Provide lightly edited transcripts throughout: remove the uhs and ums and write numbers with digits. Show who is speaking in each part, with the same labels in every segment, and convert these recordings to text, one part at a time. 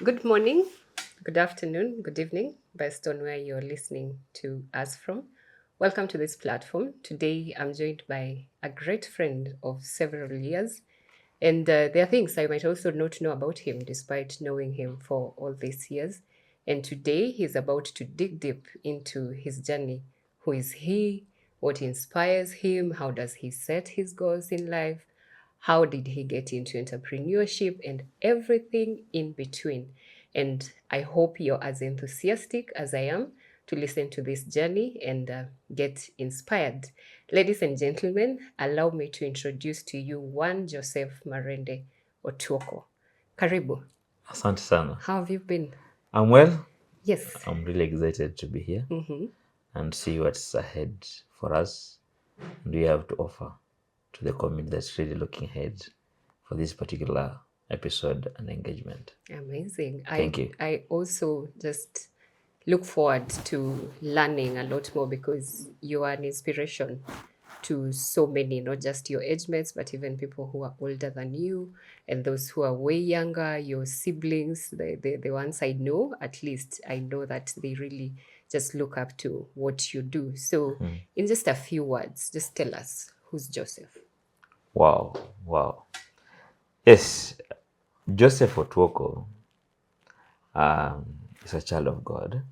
Speaker 1: Good morning, good afternoon, good evening, based on where you're listening to us from. Welcome to this platform. Today, I'm joined by a great friend of several years, and there are things I might also not know about him despite knowing him for all these years. And today, he's about to dig deep into his journey. Who is he? What inspires him? How does he set his goals in life? How did he get into entrepreneurship and everything in between? And I hope you're as enthusiastic as I am to listen to this journey and get inspired. Ladies and gentlemen, allow me to introduce to you one Joseph Marende Otuoko. Karibu.
Speaker 2: Asante sana.
Speaker 1: How have you been?
Speaker 2: I'm well.
Speaker 1: Yes.
Speaker 2: I'm really excited to be here and see what's ahead for us and we have to offer to the community that's really looking ahead for this particular episode and engagement.
Speaker 1: Amazing.
Speaker 2: Thank you.
Speaker 1: I also just look forward to learning a lot more because you are an inspiration to so many, not just your age mates, but even people who are older than you and those who are way younger, your siblings, the ones I know, at least I know that they really just look up to what you do. So, in just a few words, just tell us who's Joseph.
Speaker 2: Wow. Yes, Joseph Otuoko is a child of God,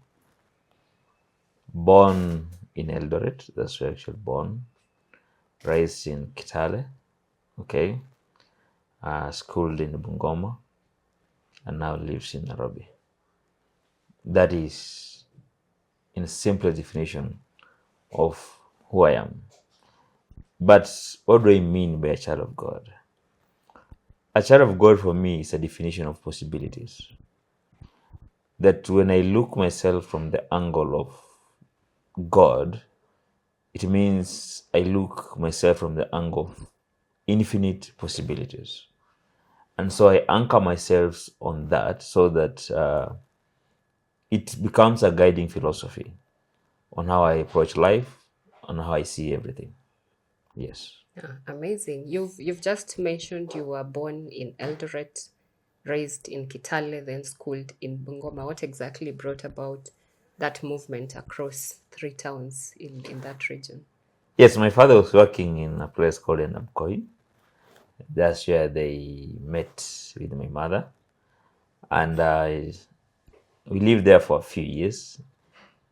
Speaker 2: born in Eldoret, that's where actually born, raised in Kitale, okay, schooled in Bungoma, and now lives in Nairobi. That is, in simple definition, of who I am. But what do I mean by a child of God? A child of God for me is a definition of possibilities. That when I look myself from the angle of God, it means I look myself from the angle of infinite possibilities. And so I anchor myself on that so that it becomes a guiding philosophy on how I approach life, on how I see everything. Yes.
Speaker 1: Amazing. You've just mentioned you were born in Eldoret, raised in Kitale, then schooled in Bungoma. What exactly brought about that movement across three towns in that region?
Speaker 2: Yes, my father was working in a place called Enabkoi. That's where they met with my mother. And we lived there for a few years.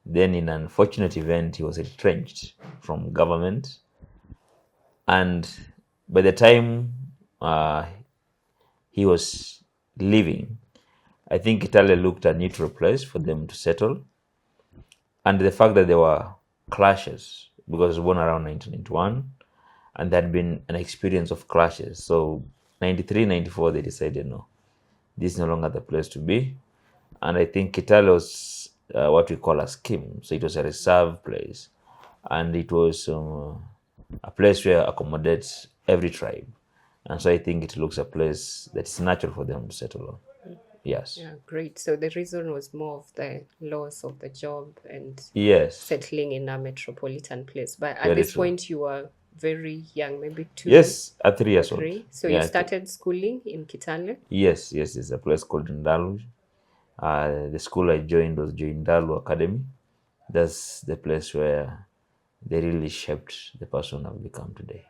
Speaker 2: Then, in an unfortunate event, he was retrenched from government. And by the time he was leaving, I think Italy looked a neutral place for them to settle. And the fact that there were clashes, because it was born around 1991, and there had been an experience of clashes. So 93, 94, they decided, no, this is no longer the place to be. And I think Kitale was what we call a scheme. So it was a reserve place. And it was a place where accommodates every tribe. And so I think it looks a place that's natural for them to settle on. Yes.
Speaker 1: Yeah, great. So the reason was more of the loss of the job and
Speaker 2: Yes.
Speaker 1: settling in a metropolitan place. But at
Speaker 2: Very
Speaker 1: this
Speaker 2: true.
Speaker 1: point, you were very young, maybe two
Speaker 2: Yes, at 3
Speaker 1: or
Speaker 2: years old.
Speaker 1: three. So
Speaker 2: Yeah,
Speaker 1: you started schooling in Kitale?
Speaker 2: yes. There's a place called Ndalu. The school I joined was Ndalu Academy. That's the place where they really shaped the person I've become today.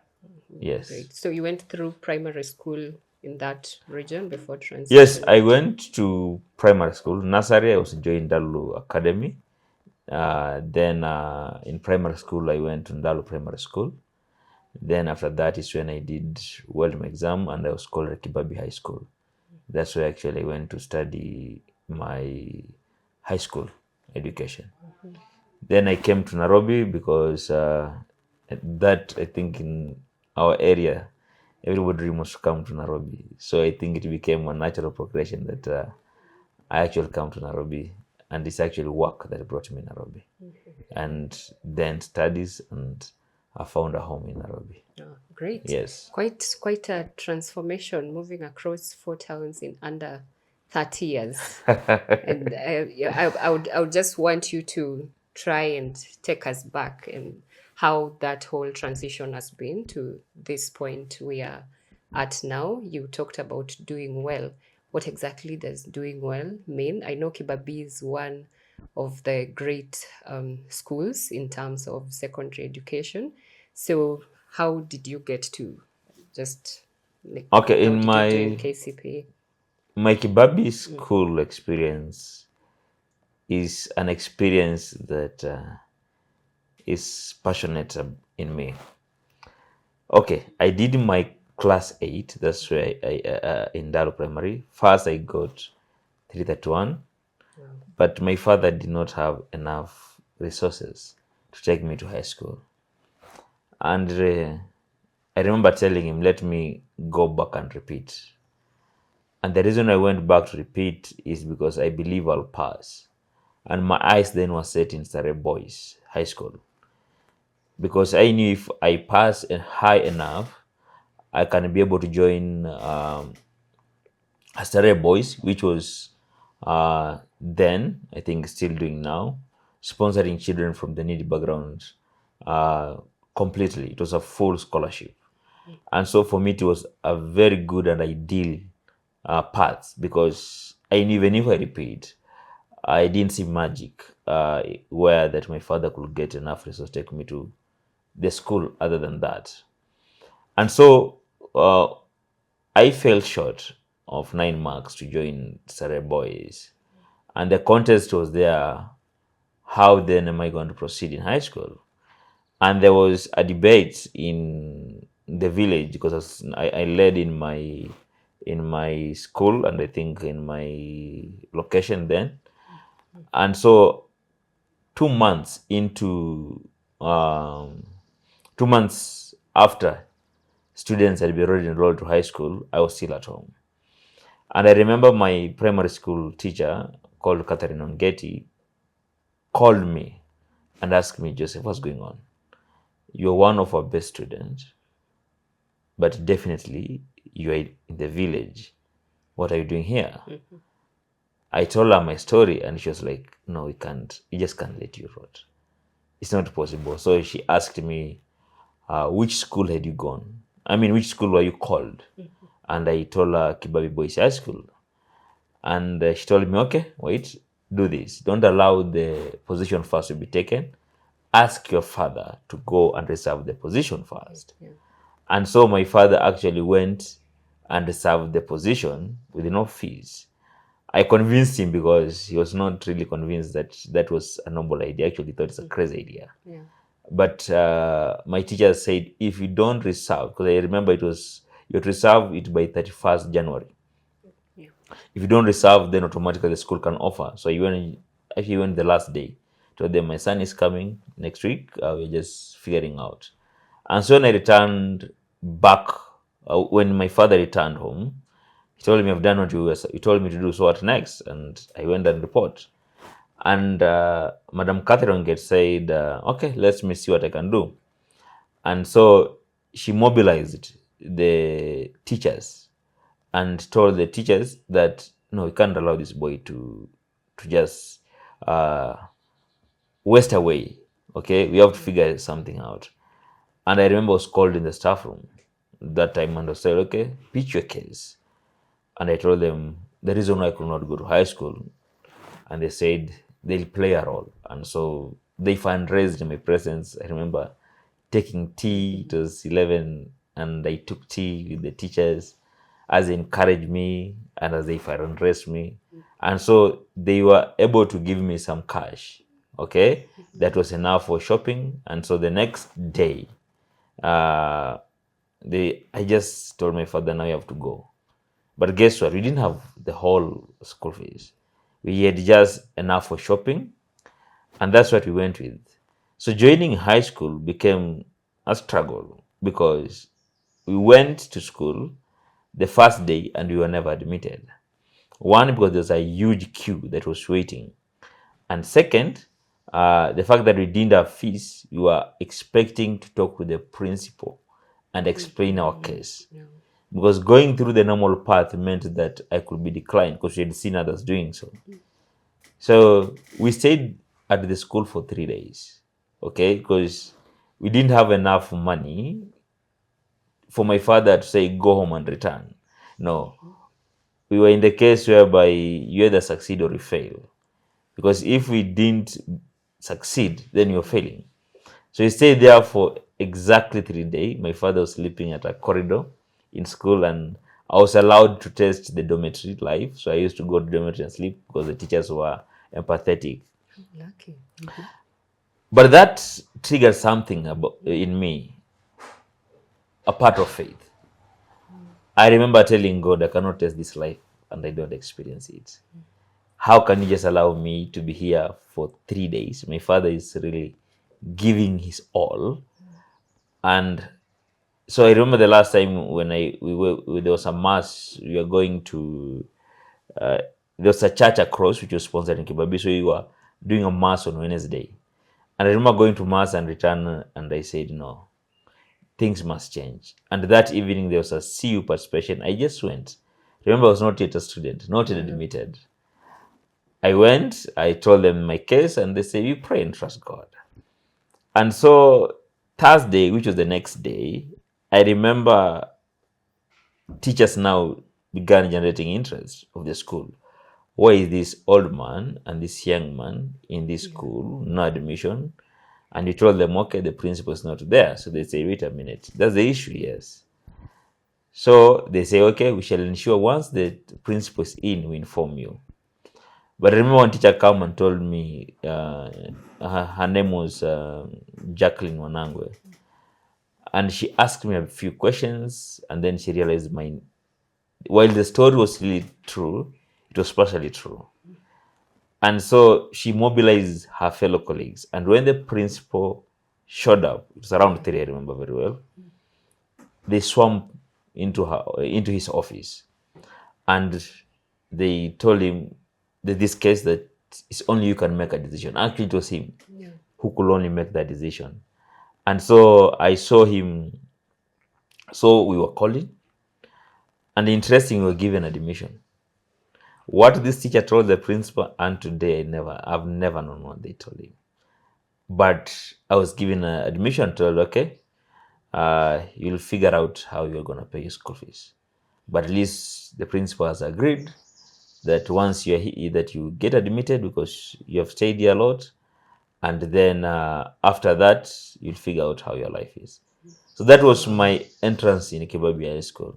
Speaker 2: Yes.
Speaker 1: Great. So you went through primary school in that region before transitioning?
Speaker 2: Yes, I went to primary school. Nursery, I was joined Ndalu Academy. Then in primary school, I went to Ndalu Primary School. Then after that is when I did Weldon exam and I was called Kibabi High School. That's where actually I went to study my high school education. Then I came to Nairobi because that I think in our area, everybody dream was to come to Nairobi. So I think it became a natural progression that I actually come to Nairobi, and it's actually work that brought me Nairobi, and then studies, and I found a home in Nairobi.
Speaker 1: Oh, great.
Speaker 2: Yes.
Speaker 1: Quite a transformation, moving across four towns in under 30 years. And I would just want you to try and take us back and how that whole transition has been to this point we are at now. You talked about doing well. what exactly does doing well mean? I know Kibabi is one of the great schools in terms of secondary education. So, how did you get to just like,
Speaker 2: Okay,
Speaker 1: how
Speaker 2: in
Speaker 1: did you join KCP?
Speaker 2: my Kibabi school experience is an experience that is passionate in me. Okay, I did my class 8. That's where in Dalo Primary. First, I got 331,
Speaker 1: Wow.
Speaker 2: but my father did not have enough resources to take me to high school. And I remember telling him, let me go back and repeat. And the reason I went back to repeat is because I believe I'll pass. And my eyes then were set in Surrey Boys High School. Because I knew if I pass high enough, I can be able to join Surrey Boys, which was then, I think still doing now, sponsoring children from the needy backgrounds completely. It was a full scholarship. And so for me, it was a very good and ideal path because I knew even if I repeat, I didn't see magic where that my father could get enough resources to take me to the school other than that. And so I fell short of 9 marks to join Surrey Boys. And the contest was there. How then am I going to proceed in high school? And there was a debate in the village because I led in my school and I think in my location then. And so 2 months into 2 months after students had been already enrolled to high school, I was still at home. And I remember my primary school teacher called Catherine Ongeti called me and asked me, Joseph, what's going on? You're one of our best students, but definitely you're in the village. What are you doing here? I told her my story and she was like, no, we can't. We just can't let you rot. It's not possible. So she asked me, which school had you gone? I mean, which school were you called? And I told her Kibabi Boys High School. And she told me, okay, wait, do this. Don't allow the position first to be taken. Ask your father to go and reserve the position first.
Speaker 1: Yeah.
Speaker 2: And so my father actually went and reserved the position with no fees. I convinced him because he was not really convinced that that was a noble idea. Actually, he thought it's a crazy idea.
Speaker 1: Yeah.
Speaker 2: But my teacher said, if you don't reserve, because I remember it was, you have to reserve it by 31st January.
Speaker 1: Yeah.
Speaker 2: If you don't reserve, then automatically the school can offer. So actually went the last day. Told them my son is coming next week. We're just figuring out. And so when I returned back, when my father returned home, he told me, I've done what you told me to do. So what next? And I went and report. And Madam Catherine Gate said, okay, let me see what I can do. And so she mobilized the teachers and told the teachers that, no, we can't allow this boy to just waste away. Okay, we have to figure something out. And I remember I was called in the staff room that time and I said, okay, pitch your case. And I told them the reason why I could not go to high school. And they said they'll play a role. And so they fundraised in my presence. I remember taking tea. It was 11 and I took tea with the teachers as they encouraged me and as they fundraised me. And so they were able to give me some cash. Okay. That was enough for shopping. And so the next day, I just told my father, now you have to go. But guess what? We didn't have the whole school fees. We had just enough for shopping, and that's what we went with. So joining high school became a struggle because we went to school the first day and we were never admitted. One, because there's a huge queue that was waiting. And second, the fact that we didn't have fees, we were expecting to talk with the principal and explain our case.
Speaker 1: Yeah.
Speaker 2: Because going through the normal path meant that I could be declined because we had seen others doing so. So we stayed at the school for 3 days, okay, because we didn't have enough money for my father to say, go home and return. No, we were in the case whereby you either succeed or you fail. Because if we didn't succeed, then you're failing. So we stayed there for exactly 3 days. My father was sleeping at a corridor in school, and I was allowed to test the dormitory life. So I used to go to dormitory and sleep because the teachers were empathetic.
Speaker 1: Lucky.
Speaker 2: But that triggered something in me, a part of faith. I remember telling God, I cannot test this life and I don't experience it. How can you just allow me to be here for 3 days? My father is really giving his all. And so I remember the last time when there was a mass, we were going to, there was a church across which was sponsored in Kibabi, so we were doing a mass on Wednesday. And I remember going to mass and return, and I said, no, things must change. And that evening there was a CU participation. I just went. Remember, I was not yet a student, not yet admitted. I went, I told them my case, and they said, you pray and trust God. And so Thursday, which was the next day, I remember teachers now began generating interest of the school. Why is this old man and this young man in this school, no admission? And you told them, okay, the principal is not there. So they say, wait a minute, that's the issue, yes. So they say, okay, we shall ensure once the principal is in, we inform you. But I remember one teacher came and told me, her name was Jacqueline Wanangwe. And she asked me a few questions, and then she realized while the story was really true, it was partially true. And so she mobilized her fellow colleagues. And when the principal showed up, it was around 3, I remember very well, they swarmed into his office. And they told him that this case that it's only you can make a decision. Actually, it was him who could only make that decision. And so I saw him. So we were calling. And interesting, we were given admission. What this teacher told the principal, and today I've never known what they told him. But I was given an admission, told, okay, you'll figure out how you're going to pay your school fees. But at least the principal has agreed that once you're here, that you get admitted because you have stayed here a lot. And then after that, you'll figure out how your life is. So that was my entrance in Kibabi High School.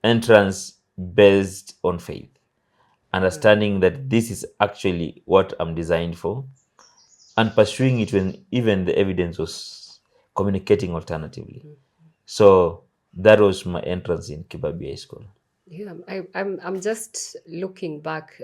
Speaker 2: Entrance based on faith. Understanding that this is actually what I'm designed for, and pursuing it when even the evidence was communicating alternatively. So that was my entrance in Kibabi High School.
Speaker 1: Yeah, I'm just looking back.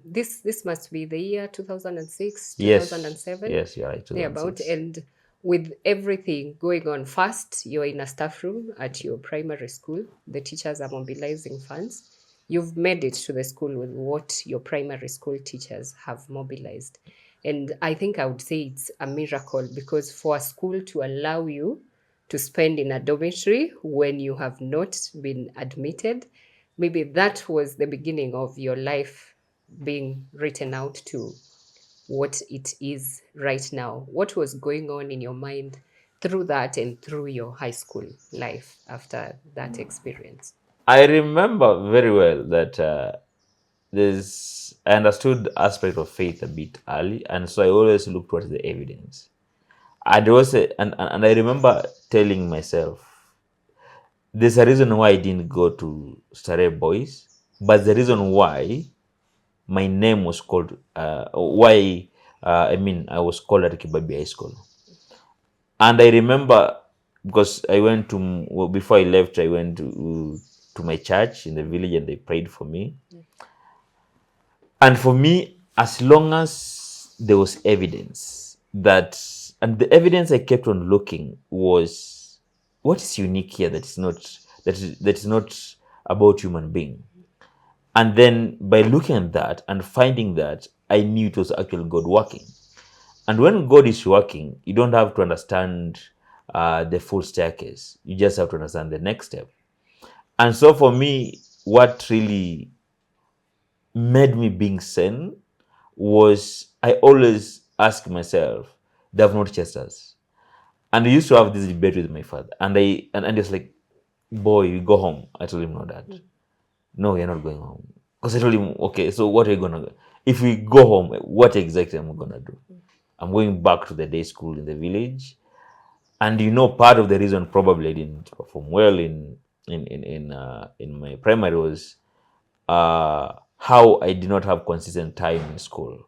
Speaker 1: This must be the year 2006, 2007.
Speaker 2: Yes, you're right.
Speaker 1: About, and with everything going on, first you're in a staff room at your primary school. The teachers are mobilizing funds. You've made it to the school with what your primary school teachers have mobilized. And I think I would say it's a miracle, because for a school to allow you to spend in a dormitory when you have not been admitted, maybe that was the beginning of your life being written out to what it is right now. What was going on in your mind through that and through your high school life after that experience?
Speaker 2: I remember very well that I understood the aspect of faith a bit early, and so I always looked towards the evidence. And I remember telling myself, there's a reason why I didn't go to Stare Boys, but the reason why my name was called, I was called at Kibabi High School. And I remember, because before I left, I went to my church in the village, and they prayed for me. And for me, as long as there was evidence and the evidence I kept on looking was, what is unique here that is not about human being? And then by looking at that and finding that, I knew it was actually God working. And when God is working, you don't have to understand the full staircase. You just have to understand the next step. And so for me, what really made me being sane was, I always ask myself, they have not chased us. And I used to have this debate with my father. And he was like, boy, you go home. I told him, no, Dad. No, you're not going home. Because I told him, okay, so what are you gonna do? If we go home, what exactly am I gonna do? I'm going back to the day school in the village. And part of the reason probably I didn't perform well in my primary was how I did not have consistent time in school,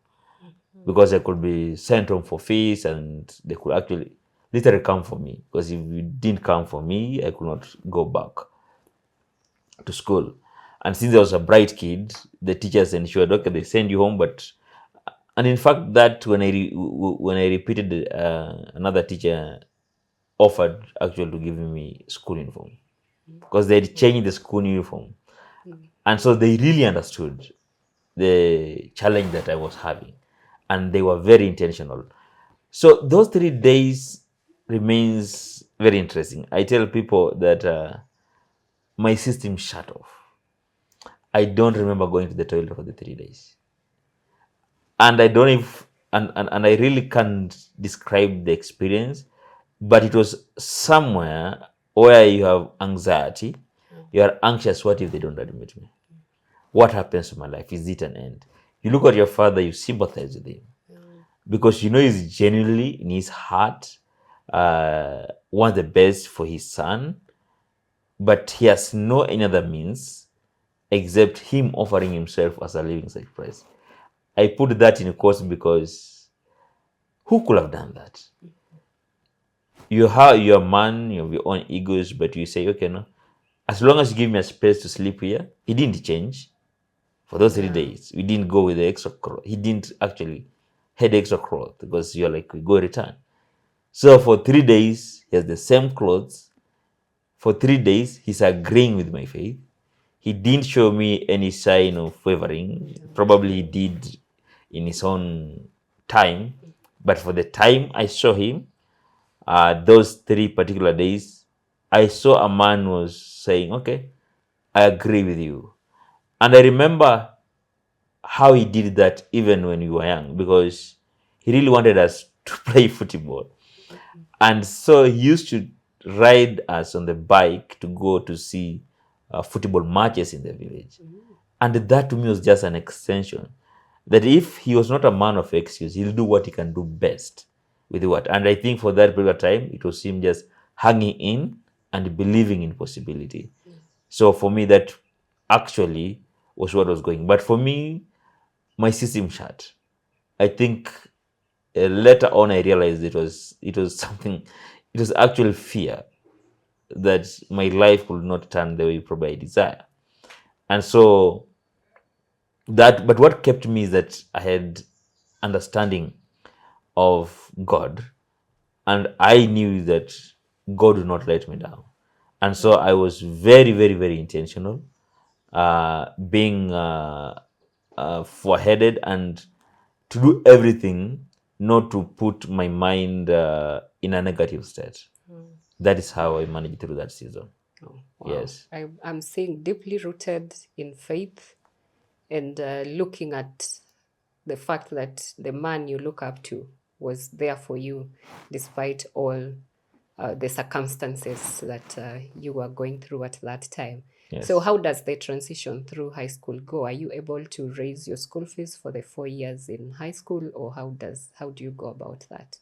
Speaker 2: because I could be sent home for fees and they could actually literally come for me, because if you didn't come for me, I could not go back to school. And since I was a bright kid, the teachers ensured, okay, they send you home, but and in fact that when I repeated, another teacher offered actually to give me school uniform, because they had changed the school uniform, and so they really understood the challenge that I was having, and they were very intentional. So those 3 days remains very interesting. I tell people that my system shut off. I don't remember going to the toilet for the 3 days, and I don't if and I really can't describe the experience, but it was somewhere where you have anxiety, you are anxious. What if they don't admit me? What happens to my life? Is it an end? You look at your father, you sympathize with him, because he's genuinely in his heart wants the best for his son, but he has no any other means except him offering himself as a living sacrifice. I put that in quotes because who could have done that? You're a man, you have your own egos, but you say, okay, no, as long as you give me a space to sleep here. He didn't change for those 3 days. We didn't go with the extra cloth. He didn't actually had extra cloth, because you're like, we go return. So for 3 days, he has the same clothes. For 3 days, he's agreeing with my faith. He didn't show me any sign of wavering. Probably he did in his own time. But for the time I saw him, those 3 particular days, I saw a man was saying, okay, I agree with you. And I remember how he did that even when we were young, because he really wanted us to play football. And so he used to ride us on the bike to go to see football matches in the village. And that to me was just an extension. That if he was not a man of excuse, he'll do what he can do best with what. And I think for that particular time, it was him just hanging in and believing in possibility. So for me, that actually was what was going. But for me, my system shut. I think later on I realized it was something. It was actual fear that my life would not turn the way probably I desire, and so that. But what kept me is that I had understanding of God, and I knew that God would not let me down, and so I was very, very, very intentional, being foreheaded, and to do everything not to put my mind in a negative state. That is how I managed through that season.
Speaker 1: Oh, wow.
Speaker 2: Yes.
Speaker 1: I'm seeing deeply rooted in faith, and looking at the fact that the man you look up to was there for you despite all the circumstances that you were going through at that time.
Speaker 2: Yes.
Speaker 1: So how does the transition through high school go? Are you able to raise your school fees for the 4 years in high school, or how do you go about that?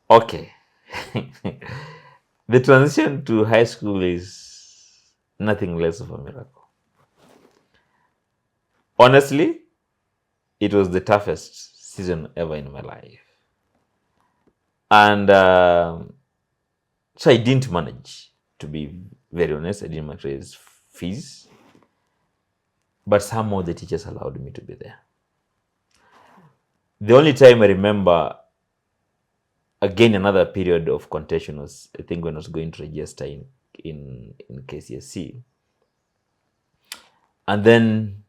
Speaker 2: Okay. The transition to high school is nothing less of a miracle. Honestly, it was the toughest season ever in my life. And so I didn't manage, to be very honest. I didn't manage to raise fees. But somehow the teachers allowed me to be there. The only time I remember, again, another period of contention was, I think, when I was going to register in KCSE. And then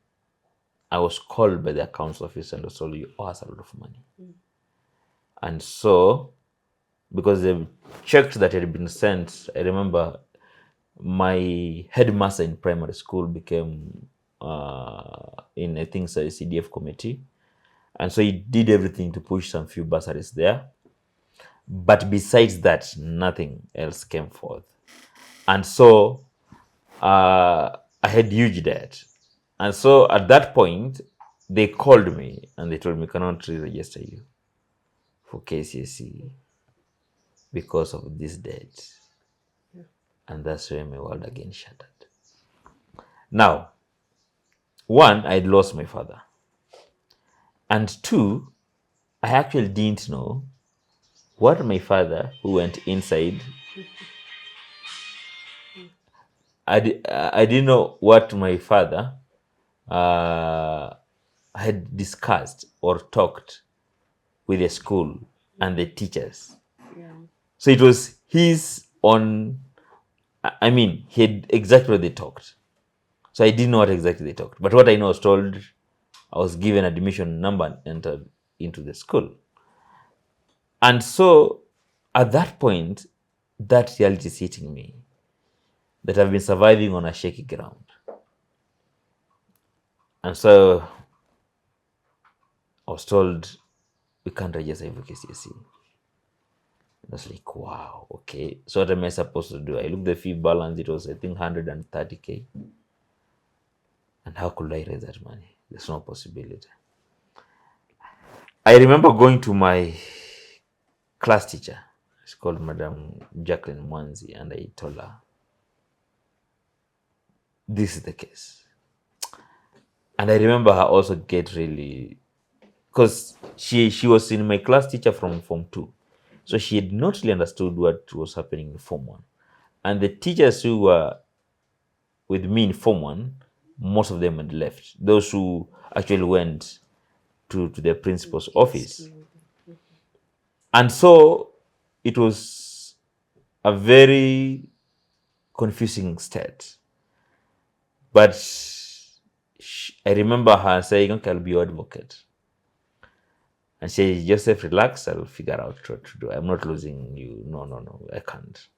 Speaker 2: I was called by the accounts office and was told, you owe us a lot of money. And so, because the checks that had been sent, I remember my headmaster in primary school became in, I think, a CDF committee. And so he did everything to push some few bursaries there. But besides that, nothing else came forth. And so I had huge debt. And so at that point, they called me and they told me, cannot re-register you for KCSE because of this date. And that's where my world again shattered. Now, one, I'd lost my father. And two, I actually didn't know what my father, who went inside, I didn't know what my father had discussed or talked with the school and the teachers.
Speaker 1: Yeah.
Speaker 2: So it was his own, I mean, he had exactly what they talked. So I didn't know what exactly they talked. But what I know, I was told, I was given admission number and entered into the school. And so at that point, that reality is hitting me, that I've been surviving on a shaky ground. And so I was told, we can't register for KCSE. I was like, wow, okay. So what am I supposed to do? I looked the fee balance, it was, I think, 130K. And how could I raise that money? There's no possibility. I remember going to my class teacher. She's called Madam Jacqueline Mwanzi, and I told her, this is the case. And I remember her also get really, because she was in my class teacher from Form 2. So she had not really understood what was happening in Form 1. And the teachers who were with me in Form 1, most of them had left. Those who actually went to the principal's office. And so it was a very confusing state. But I remember her saying, okay, I'll be your advocate. And she said, Joseph, relax, I'll figure out what to do. I'm not losing you. No, I can't.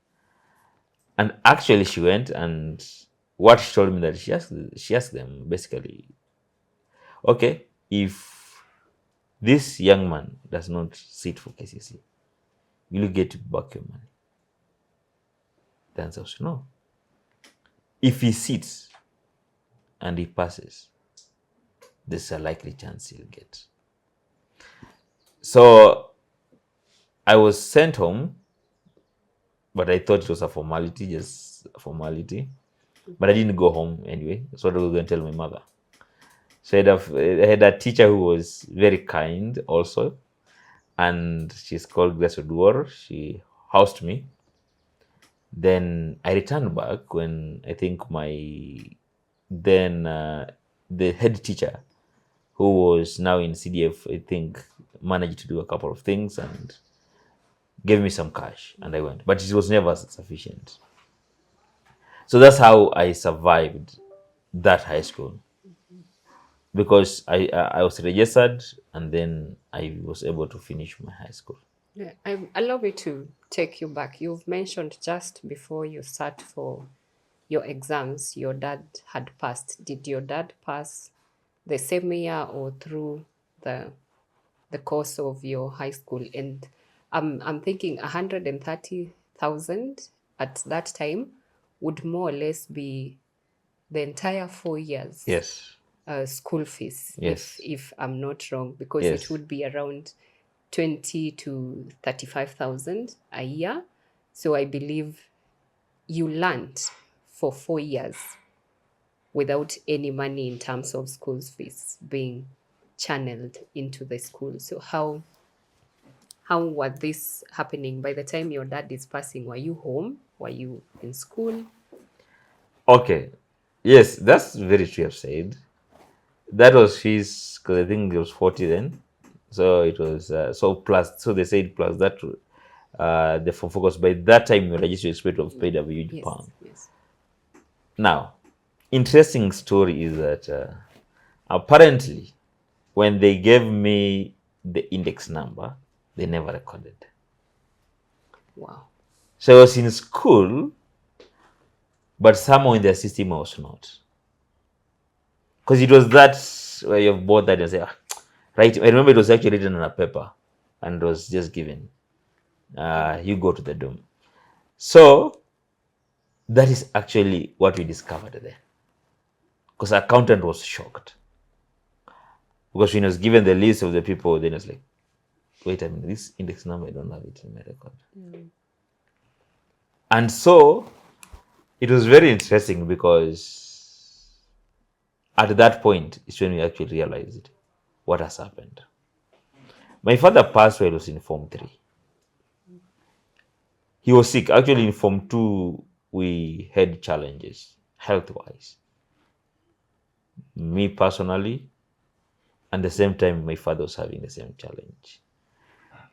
Speaker 2: And actually she went, and what she told me that she asked them basically, okay, if this young man does not sit for KCC, will you get back your money? The answer was no. If he sits and he passes, there's a likely chance he'll get. So I was sent home, but I thought it was a formality, just a formality. But I didn't go home anyway. So I was going to tell my mother. So I had a teacher who was very kind also, and she's called Grace Oduor. She housed me. Then I returned back when I think the head teacher, who was now in CDF, I think, managed to do a couple of things and gave me some cash, and I went. But it was never sufficient. So that's how I survived that high school, because I was registered and then I was able to finish my high school.
Speaker 1: Yeah, allow me to take you back. You've mentioned just before you sat for your exams, your dad had passed. Did your dad pass the same year or through the course of your high school? And I'm thinking 130,000 at that time would more or less be the entire 4 years
Speaker 2: Yes.
Speaker 1: school fees,
Speaker 2: Yes.
Speaker 1: if I'm not wrong, because
Speaker 2: Yes.
Speaker 1: it would be around 20 to 35,000 a year. So I believe you learned for 4 years without any money in terms of school fees being channeled into the school. So how was this happening? By the time your dad is passing, were you home? Were you in school?
Speaker 2: Okay. Yes, that's very true. I've said that was fees, because I think it was 40 then. So it was so plus. So they said plus that. The focus by that time you register expect to have paid a huge
Speaker 1: Yes,
Speaker 2: pound.
Speaker 1: yes.
Speaker 2: Now, interesting story is that apparently when they gave me the index number, they never recorded.
Speaker 1: Wow.
Speaker 2: So I was in school, but somehow in their system I was not. Because it was that where you've bought that and say, right. I remember it was actually written on a paper and it was just given. You go to the dorm. So that is actually what we discovered there. because the accountant was shocked. Because when he was given the list of the people, then he was like, wait a minute, this index number, I don't have it in my record. And so it was very interesting because at that point is when we actually realized what has happened. My father passed while I was in Form 3. He was sick. Actually, in Form 2, we had challenges health-wise. Me personally, and at the same time, my father was having the same challenge.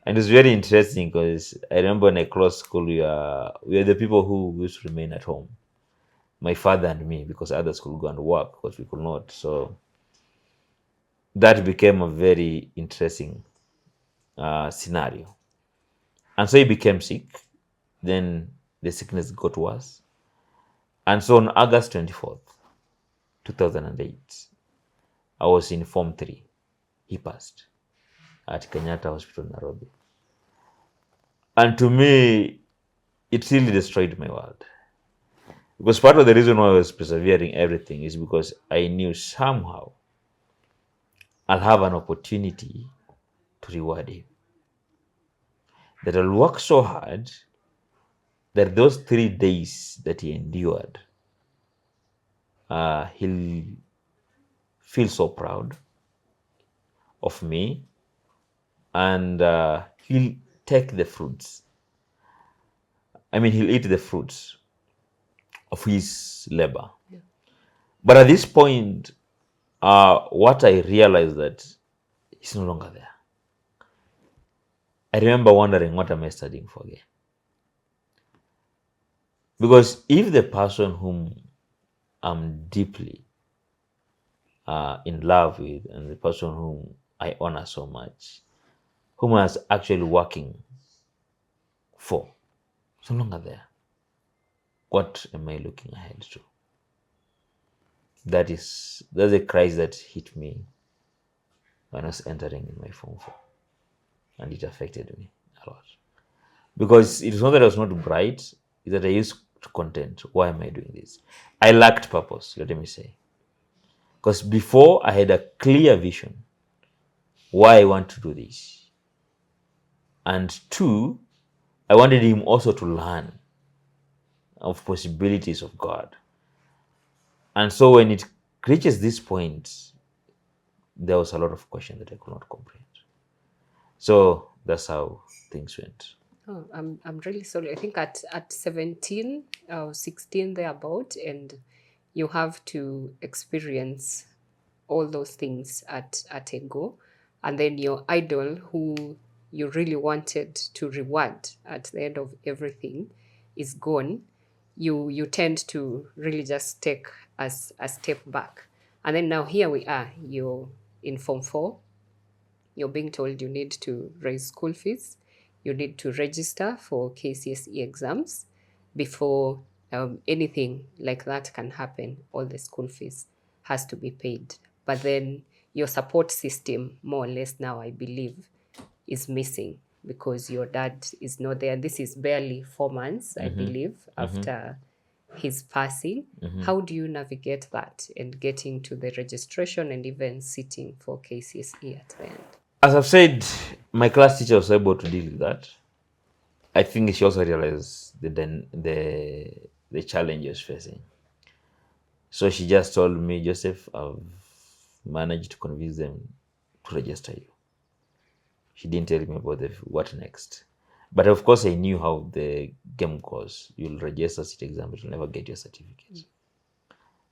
Speaker 2: And it's very interesting because I remember when I closed school, we are the people who used to remain at home. My father and me, because others could go and work, because we could not. So that became a very interesting scenario. And so he became sick. Then the sickness got worse. And so on August 24th, 2008, I was in Form 3. He passed at Kenyatta Hospital, Nairobi. And to me, it really destroyed my world. Because part of the reason why I was persevering everything is because I knew somehow I'll have an opportunity to reward him. That I'll work so hard that those 3 days that he endured, he'll feel so proud of me, and he'll take the fruits. I mean, he'll eat the fruits of his labor. Yeah. But at this point, what I realized that he's no longer there. I remember wondering, what am I studying for again? Because if the person whom I'm deeply in love with, and the person whom I honor so much, whom I was actually working for, is no longer there, what am I looking ahead to? That's a crisis that hit me when I was entering in my Form 4, and it affected me a lot. Because it was not that I was not bright, it's that I used to content. Why am I doing this? I lacked purpose, let me say. Because before I had a clear vision why I want to do this. And 2, I wanted him also to learn of possibilities of God. And so when it reaches this point, there was a lot of questions that I could not comprehend. So that's how things went.
Speaker 1: Oh, I'm really sorry. I think at 17 or 16 thereabout, and you have to experience all those things at a go, and then your idol, who you really wanted to reward at the end of everything, is gone. You tend to really just take a step back, and then now here we are. You're in Form 4. You're being told you need to raise school fees. You need to register for KCSE exams before anything like that can happen. All the school fees has to be paid. But then your support system, more or less now, I believe, is missing because your dad is not there. This is barely 4 months, I believe, after his passing. How do you navigate that and getting to the registration and even sitting for KCSE at the end?
Speaker 2: As I've said, my class teacher was able to deal with that. I think she also realized the challenges facing. So she just told me, Joseph, I've managed to convince them to register you. She didn't tell me about what next. But of course, I knew how the game goes. You'll register city exam, but you'll never get your certificate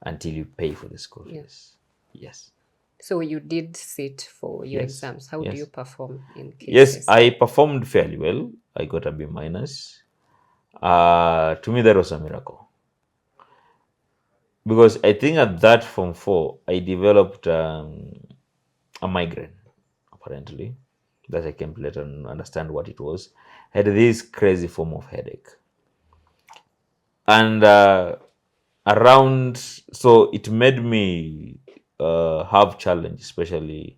Speaker 2: until you pay for the school fees. Yes.
Speaker 1: So you did sit for your exams. How do you perform in cases?
Speaker 2: Yes, I performed fairly well. I got a B minus. To me, that was a miracle. Because I think at that Form 4, I developed a migraine, apparently, that I came to later understand what it was. I had this crazy form of headache. And so it made me have challenge, especially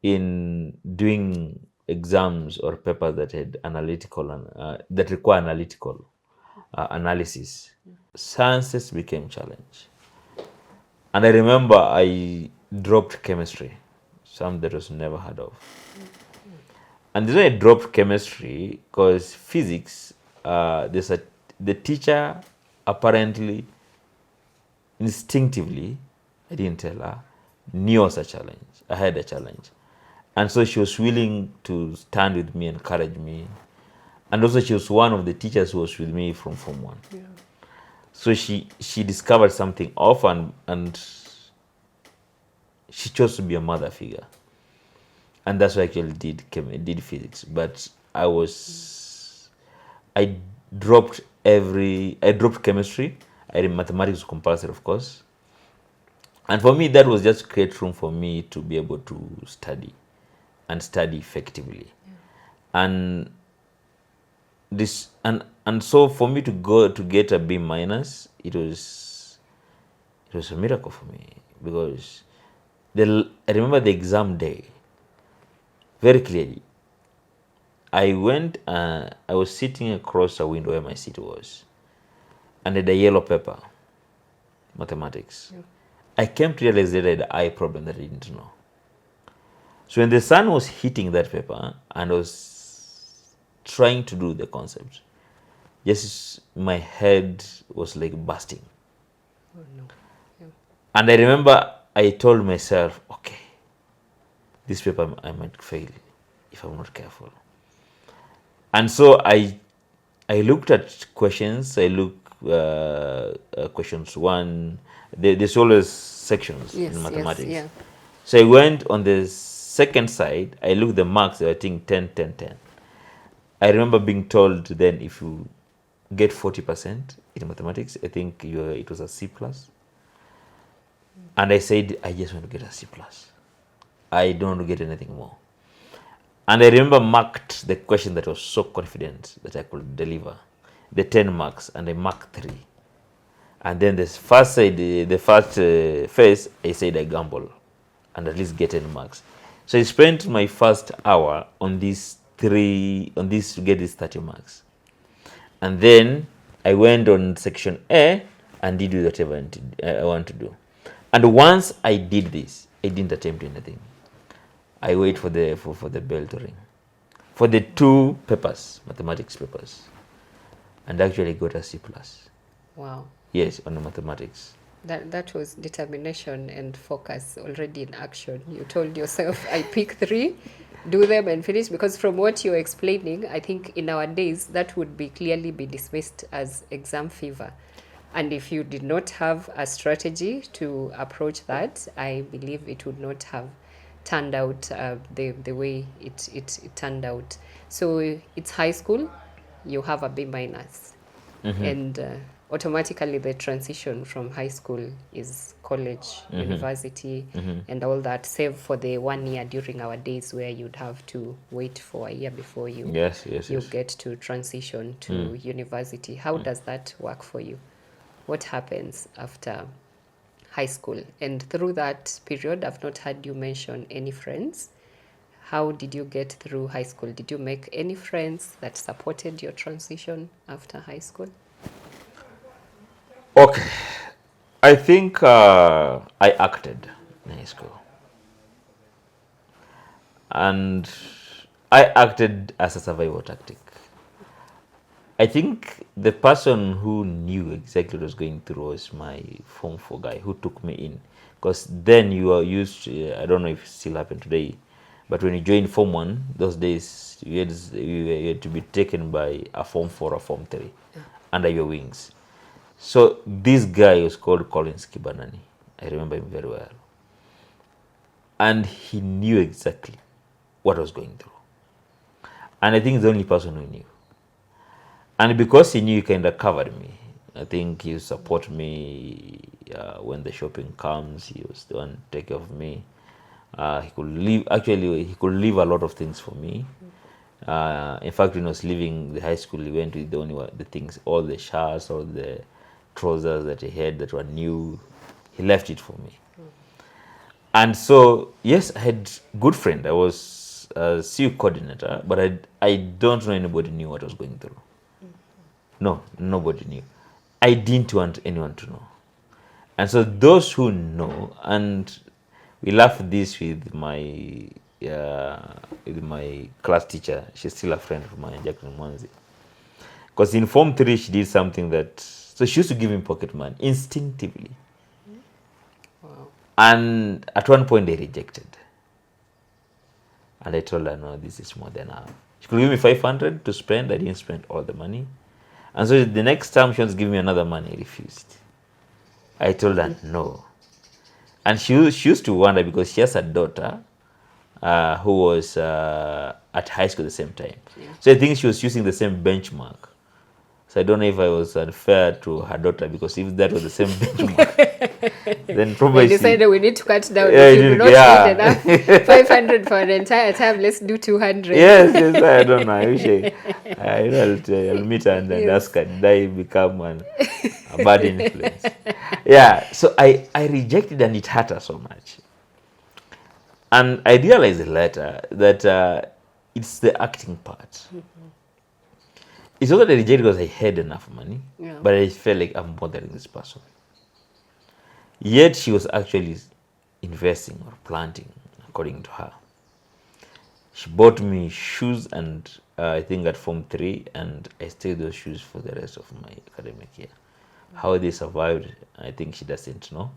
Speaker 2: in doing exams or papers that had that require analytical analysis. Sciences became challenge, And I remember I dropped chemistry, something that was never heard of. And the reason I dropped chemistry because physics, the teacher apparently instinctively, I didn't tell her, knew was a challenge. I had a challenge. And so she was willing to stand with me, encourage me. And also she was one of the teachers who was with me from Form 1.
Speaker 1: Yeah.
Speaker 2: So she discovered something off, and she chose to be a mother figure. And that's why I actually did physics. But I dropped chemistry. I did mathematics compulsory, of course. And for me, that was just to create room for me to be able to study and study effectively. And this and so for me to go to get a B minus, it was a miracle for me, because I remember the exam day very clearly. I was sitting across a window where my seat was, and I had a yellow paper, mathematics.
Speaker 1: Yeah.
Speaker 2: I came to realize that I had an eye problem that I didn't know. So when the sun was hitting that paper and I was trying to do the concept, just my head was like bursting.
Speaker 1: Oh no. Yeah.
Speaker 2: And I remember I told myself, okay, this paper I might fail if I'm not careful. And so I looked at questions. I looked questions one. There's always sections in mathematics.
Speaker 1: Yes, yeah.
Speaker 2: So I went on the second side. I looked the marks. They were, I think, 10, 10, 10. I remember being told then, if you get 40% in mathematics, I think it was a C plus. And I said, I just want to get a C plus. I don't want to get anything more. And I remember marked the question that I was so confident that I could deliver, the 10 marks, and I marked 3. And then the first phase, I said I gamble and at least get 10 marks. So I spent my first hour on to get these 30 marks. And then I went on section A and did whatever I want to do. And once I did this, I didn't attempt anything. I wait for the bell to ring for the 2 papers, mathematics papers, and actually got a C plus.
Speaker 1: Wow.
Speaker 2: Yes, on the mathematics.
Speaker 1: That was determination and focus already in action. You told yourself, I pick 3, do them and finish. Because from what you're explaining, I think in our days that would be clearly be dismissed as exam fever. And if you did not have a strategy to approach that, I believe it would not have turned out the way it turned out. So it's high school, you have a B minus, and automatically the transition from high school is college, university, and all that, save for the 1 year during our days where you'd have to wait for a year before you
Speaker 2: Yes.
Speaker 1: get to transition to university. How does that work for you? What happens after high school? And through that period, I've not heard you mention any friends. How did you get through high school? Did you make any friends that supported your transition after high school?
Speaker 2: Okay. I think I acted in high school. And I acted as a survival tactic. I think the person who knew exactly what was going through was my Form 4 guy who took me in. Because then you are used to, I don't know if it still happens today, but when you joined Form 1, those days you had to be taken by a Form 4 or Form 3 under your wings. So this guy was called Collins Kibanani. I remember him very well. And he knew exactly what I was going through. And I think he's the only person who knew. And because he knew, he kind of covered me. I think he support me when the shopping comes. He was the one to take care of me. He could leave a lot of things for me. In fact, when I was leaving the high school, he went with the things, all the shirts, all the trousers that he had that were new. He left it for me. And so, yes, I had good friend. I was a CU coordinator, but I don't know anybody knew what I was going through. No, nobody knew. I didn't want anyone to know. And so those who know, and we laugh this uh, with my class teacher. She's still a friend of mine, Jacqueline Mwanzi. Because in Form 3, she did something that, so she used to give him pocket money instinctively.
Speaker 1: Wow.
Speaker 2: And at one point, they rejected. And I told her, no, this is more than enough. She could give me 500 to spend. I didn't spend all the money. And so the next time she wants to give me another money, I refused. I told her no. And she used to wonder because she has a daughter who was at high school at the same time.
Speaker 1: Yeah.
Speaker 2: So I think she was using the same benchmark. So I don't know if I was unfair to her daughter, because if that was the same benchmark, then probably
Speaker 1: We decided we need to cut down.
Speaker 2: Yeah,
Speaker 1: If you do not spend enough, 500 for an entire time, let's do 200.
Speaker 2: Yes, I don't know. I wish I'll meet her and then ask her, did I become a bad influence? Yeah, so I rejected, and it hurt her so much. And I realized later that it's the acting part. It's not that I rejected because I had enough money, but I felt like I'm bothering this person. Yet she was actually investing or planting, according to her. She bought me shoes, and I think at Form 3, and I stayed those shoes for the rest of my academic year. How they survived, I think she doesn't know.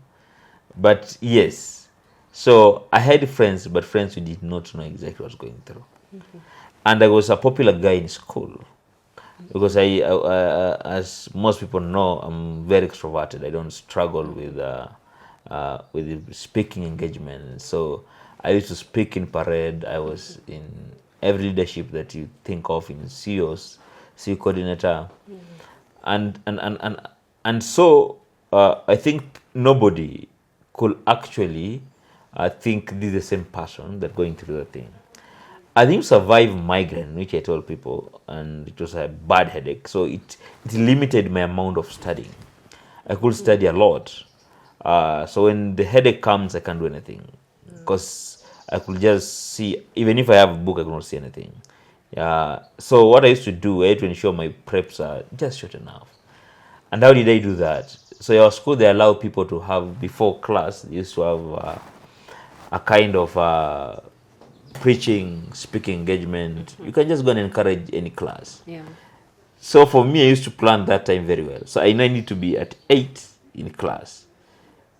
Speaker 2: But yes, so I had friends, but friends who did not know exactly what I was going through. And I was a popular guy in school. Because as most people know, I'm very extroverted. I don't struggle with speaking engagement. So I used to speak in parade. I was in every leadership that you think of, in CEOs, CEO coordinator, and so I think nobody could actually think this is the same person that going through the thing. I think survive migraine, which I told people, and it was a bad headache. So it limited my amount of studying. I could study a lot. So when the headache comes, I can't do anything. Because I could just see, even if I have a book, I could not see anything. So what I used to do, I had to ensure my preps are just short enough. And how did I do that? So our school, they allow people to have, before class, they used to have a kind of preaching, speaking engagement. You can just go and encourage any class.
Speaker 1: Yeah.
Speaker 2: So for me, I used to plan that time very well. So I know I need to be at 8 in class,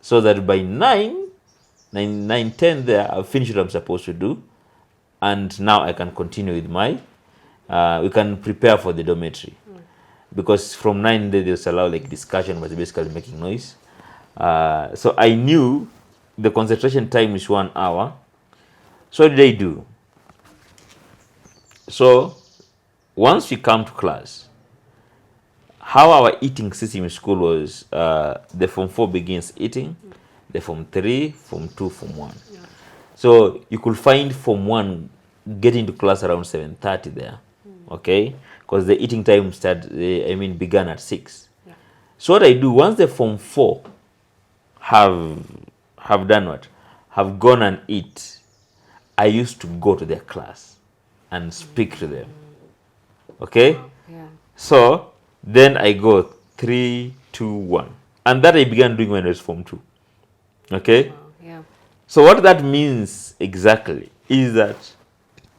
Speaker 2: so that by 9:10 there, I've finished what I'm supposed to do, and now I can continue with my. We can prepare for the dormitory, because from 9 there they just allow like discussion, but basically making noise. So I knew the concentration time is 1 hour. So what did I do? So once we come to class, how our eating system in school was, the Form 4 begins eating, the Form 3, Form 2, Form 1. Yeah. So you could find Form 1 getting to class around 7:30 there, okay? Because the eating time began at 6. Yeah. So what I do, once the Form 4 have done what? Have gone and eat, I used to go to their class and speak to them. Okay?
Speaker 1: Yeah.
Speaker 2: So then I go 3, 2, 1. And that I began doing when I was Form 2. Okay?
Speaker 1: Wow. Yeah.
Speaker 2: So what that means exactly is that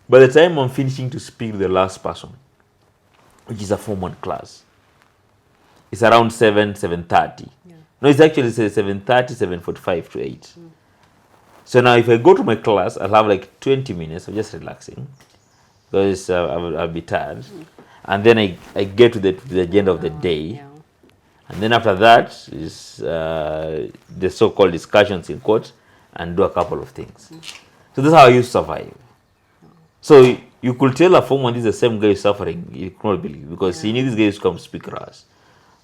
Speaker 2: by the time I'm finishing to speak to the last person, which is a Form 1 class, it's around 7:30. Yeah. No, it's actually 7:30, 7:45 to 8. So now if I go to my class, I'll have like 20 minutes of just relaxing, because I'll be tired. And then I get to the agenda of the day.
Speaker 1: Yeah.
Speaker 2: And then after that is the so-called discussions in court, and do a couple of things. So that's how I used to survive. So you could tell a Form 1 is the same guy suffering. You could not believe, because he knew this guy used to come speak to us.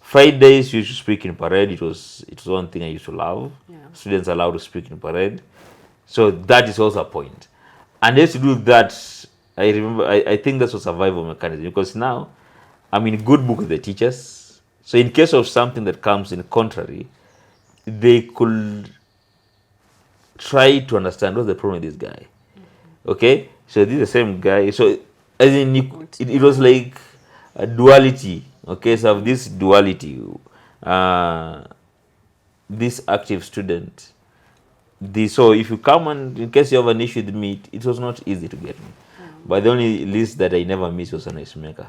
Speaker 2: Fridays you used to speak in parade. It was one thing I used to love. Yeah. Students allowed to speak in parade. So that is also a point. And I used to do that. I remember, I think that's a survival mechanism, because now I'm in good book with the teachers. So in case of something that comes in contrary, they could try to understand what's the problem with this guy. Okay? So this is the same guy. So as in, it was like a duality. Okay? So of this duality, this active student. So if you come and in case you have an issue with me, it was not easy to get me. But the only list that I never missed was an ice maker.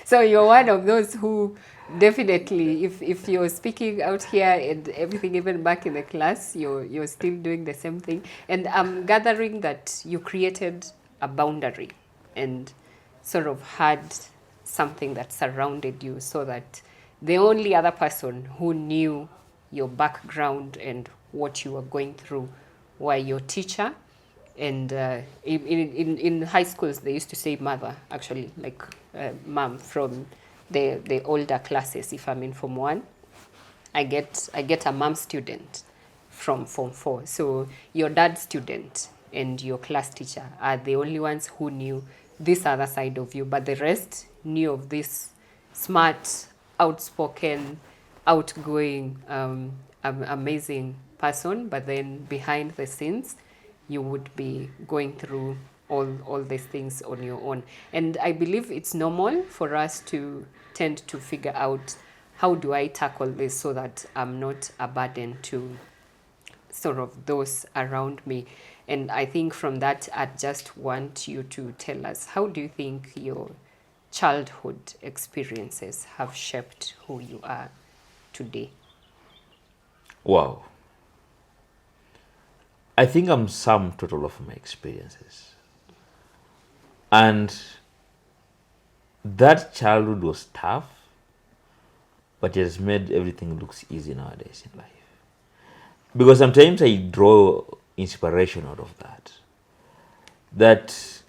Speaker 1: So you're one of those who definitely, if you're speaking out here and everything, even back in the class, you're still doing the same thing. And I'm gathering that you created a boundary and sort of had something that surrounded you, so that the only other person who knew your background and what you were going through were your teacher. And in high schools, they used to say mother, actually, like mom, from the older classes. If I'm in Form 1, I get a mom student from Form 4. So your dad's student and your class teacher are the only ones who knew this other side of you, but the rest knew of this smart, outspoken, outgoing, amazing person. But then behind the scenes, you would be going through all these things on your own. And I believe it's normal for us to tend to figure out, how do I tackle this so that I'm not a burden to sort of those around me. And I think from that, I just want you to tell us, how do you think your childhood experiences have shaped who you are today?
Speaker 2: Wow. I think I'm sum total of my experiences. And that childhood was tough, but it has made everything looks easy nowadays in life. Because sometimes I draw inspiration out of that. That,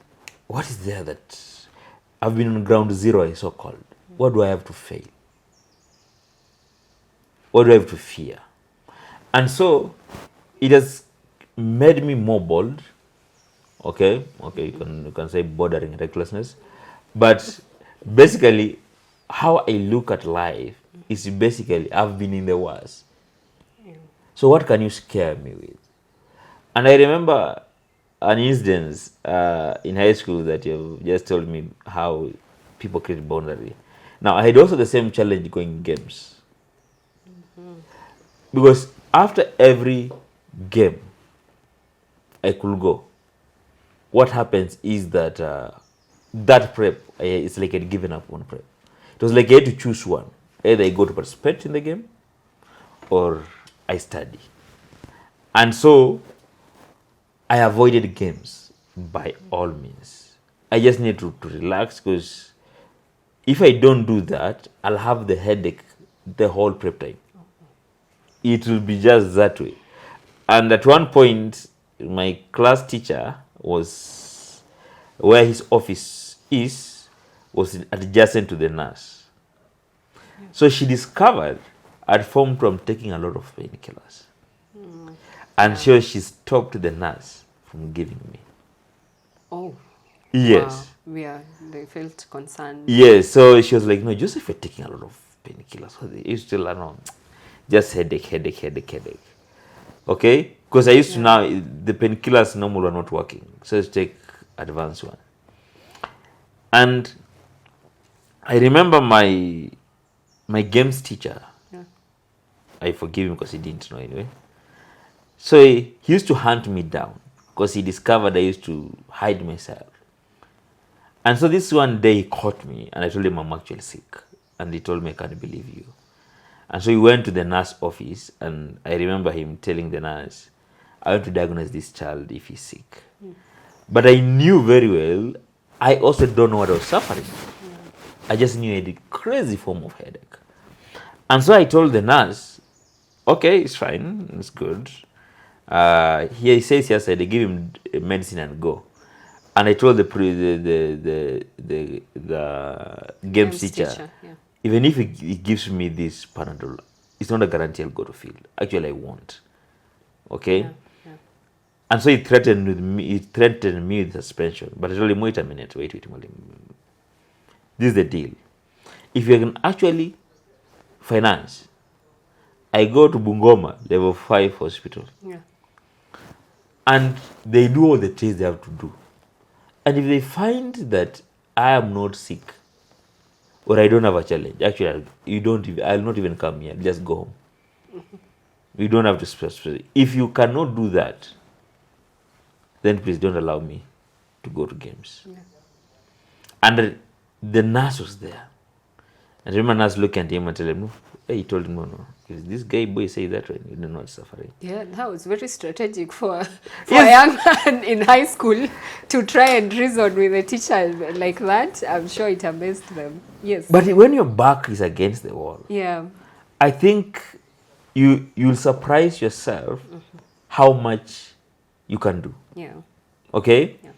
Speaker 2: what is there that I've been on ground zero, so called. What do I have to fail? What do I have to fear? And so it has made me more bold. Okay, you can say bordering recklessness. But basically, how I look at life is basically, I've been in the worst. So what can you scare me with? And I remember an instance in high school that you just told me how people create boundary. Now, I had also the same challenge going games. Because after every game I could go, what happens is that that prep, it's like I'd given up on prep. It was like I had to choose one. Either I go to participate in the game or I study. And so I avoided games by all means. I just need to relax, because if I don't do that, I'll have the headache the whole prep time. It will be just that way. And at one point, my class teacher was, where his office was adjacent to the nurse. So she discovered I'd formed from taking a lot of painkillers. And so she stopped the nurse from giving me.
Speaker 1: Oh.
Speaker 2: Yes.
Speaker 1: Wow. Yeah, they felt concerned.
Speaker 2: Yes, so she was like, no, Joseph, you're taking a lot of painkillers. So they used to around, just headache. Okay? Because I used to now, the painkillers normal are not working. So I take advanced one. And I remember my games teacher.
Speaker 1: Yeah.
Speaker 2: I forgive him because he didn't know anyway. So he used to hunt me down because he discovered I used to hide myself. And so this one day he caught me and I told him I'm actually sick. And he told me, I can't believe you. And so he went to the nurse office, and I remember him telling the nurse, I want to diagnose this child if he's sick. But I knew very well, I also don't know what I was suffering. I just knew I had a crazy form of headache. And so I told the nurse, okay, it's fine, it's good. He says yes, I give him medicine and go. And I told the games teacher, even if he gives me this Panadol, it's not a guarantee I'll go to field. Actually, I won't. Okay? Yeah. And so he threatened me with suspension. But I told him, wait a minute. This is the deal. If you can actually finance, I go to Bungoma, level 5 hospital. Yeah. And they do all the tests they have to do. And if they find that I am not sick, or I don't have a challenge. Actually, I'll not even come here. Just go home. You don't have to specify. If you cannot do that, then please don't allow me to go to games.
Speaker 1: Yeah.
Speaker 2: And the nurse was there. And I remember nurse looking at him and telling him, no, hey, he told him, no. If this guy boy say that way, you don't know what's suffering.
Speaker 1: Yeah, that was very strategic for a young man in high school to try and reason with a teacher like that. I'm sure it amazed them. Yes.
Speaker 2: But when your back is against the wall,
Speaker 1: Yeah.
Speaker 2: I think you'll surprise yourself how much you can do.
Speaker 1: Yeah.
Speaker 2: Okay?
Speaker 1: Yeah.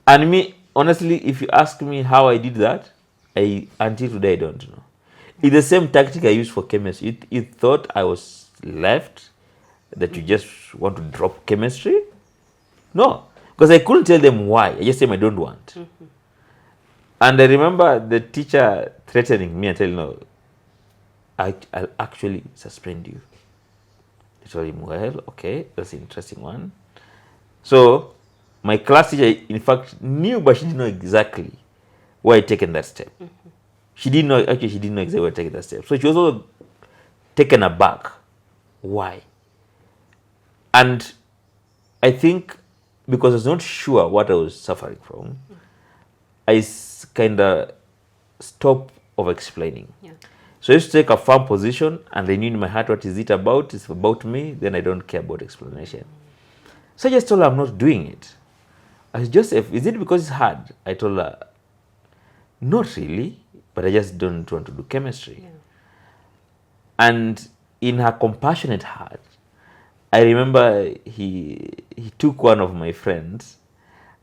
Speaker 2: And me, honestly, if you ask me how I did that, until today I don't know. It's the same tactic I used for chemistry. You thought I was left, that you just want to drop chemistry? No, because I couldn't tell them why. I just said I don't want. And I remember the teacher threatening me and telling, no, I'll actually suspend you. I told him, well, okay, that's an interesting one. So my class teacher, in fact, knew, but she didn't know exactly why I'd taken that step. She didn't know exactly why I'd taken that step. So she was also taken aback. Why? And I think because I was not sure what I was suffering from, I kind of stopped over explaining.
Speaker 1: Yeah.
Speaker 2: So I used to take a firm position, and I knew in my heart, what is it about? It's about me, then I don't care about explanation. So I just told her I'm not doing it. I said, Joseph, is it because it's hard? I told her, not really, but I just don't want to do chemistry.
Speaker 1: Yeah.
Speaker 2: And in her compassionate heart, I remember he took one of my friends,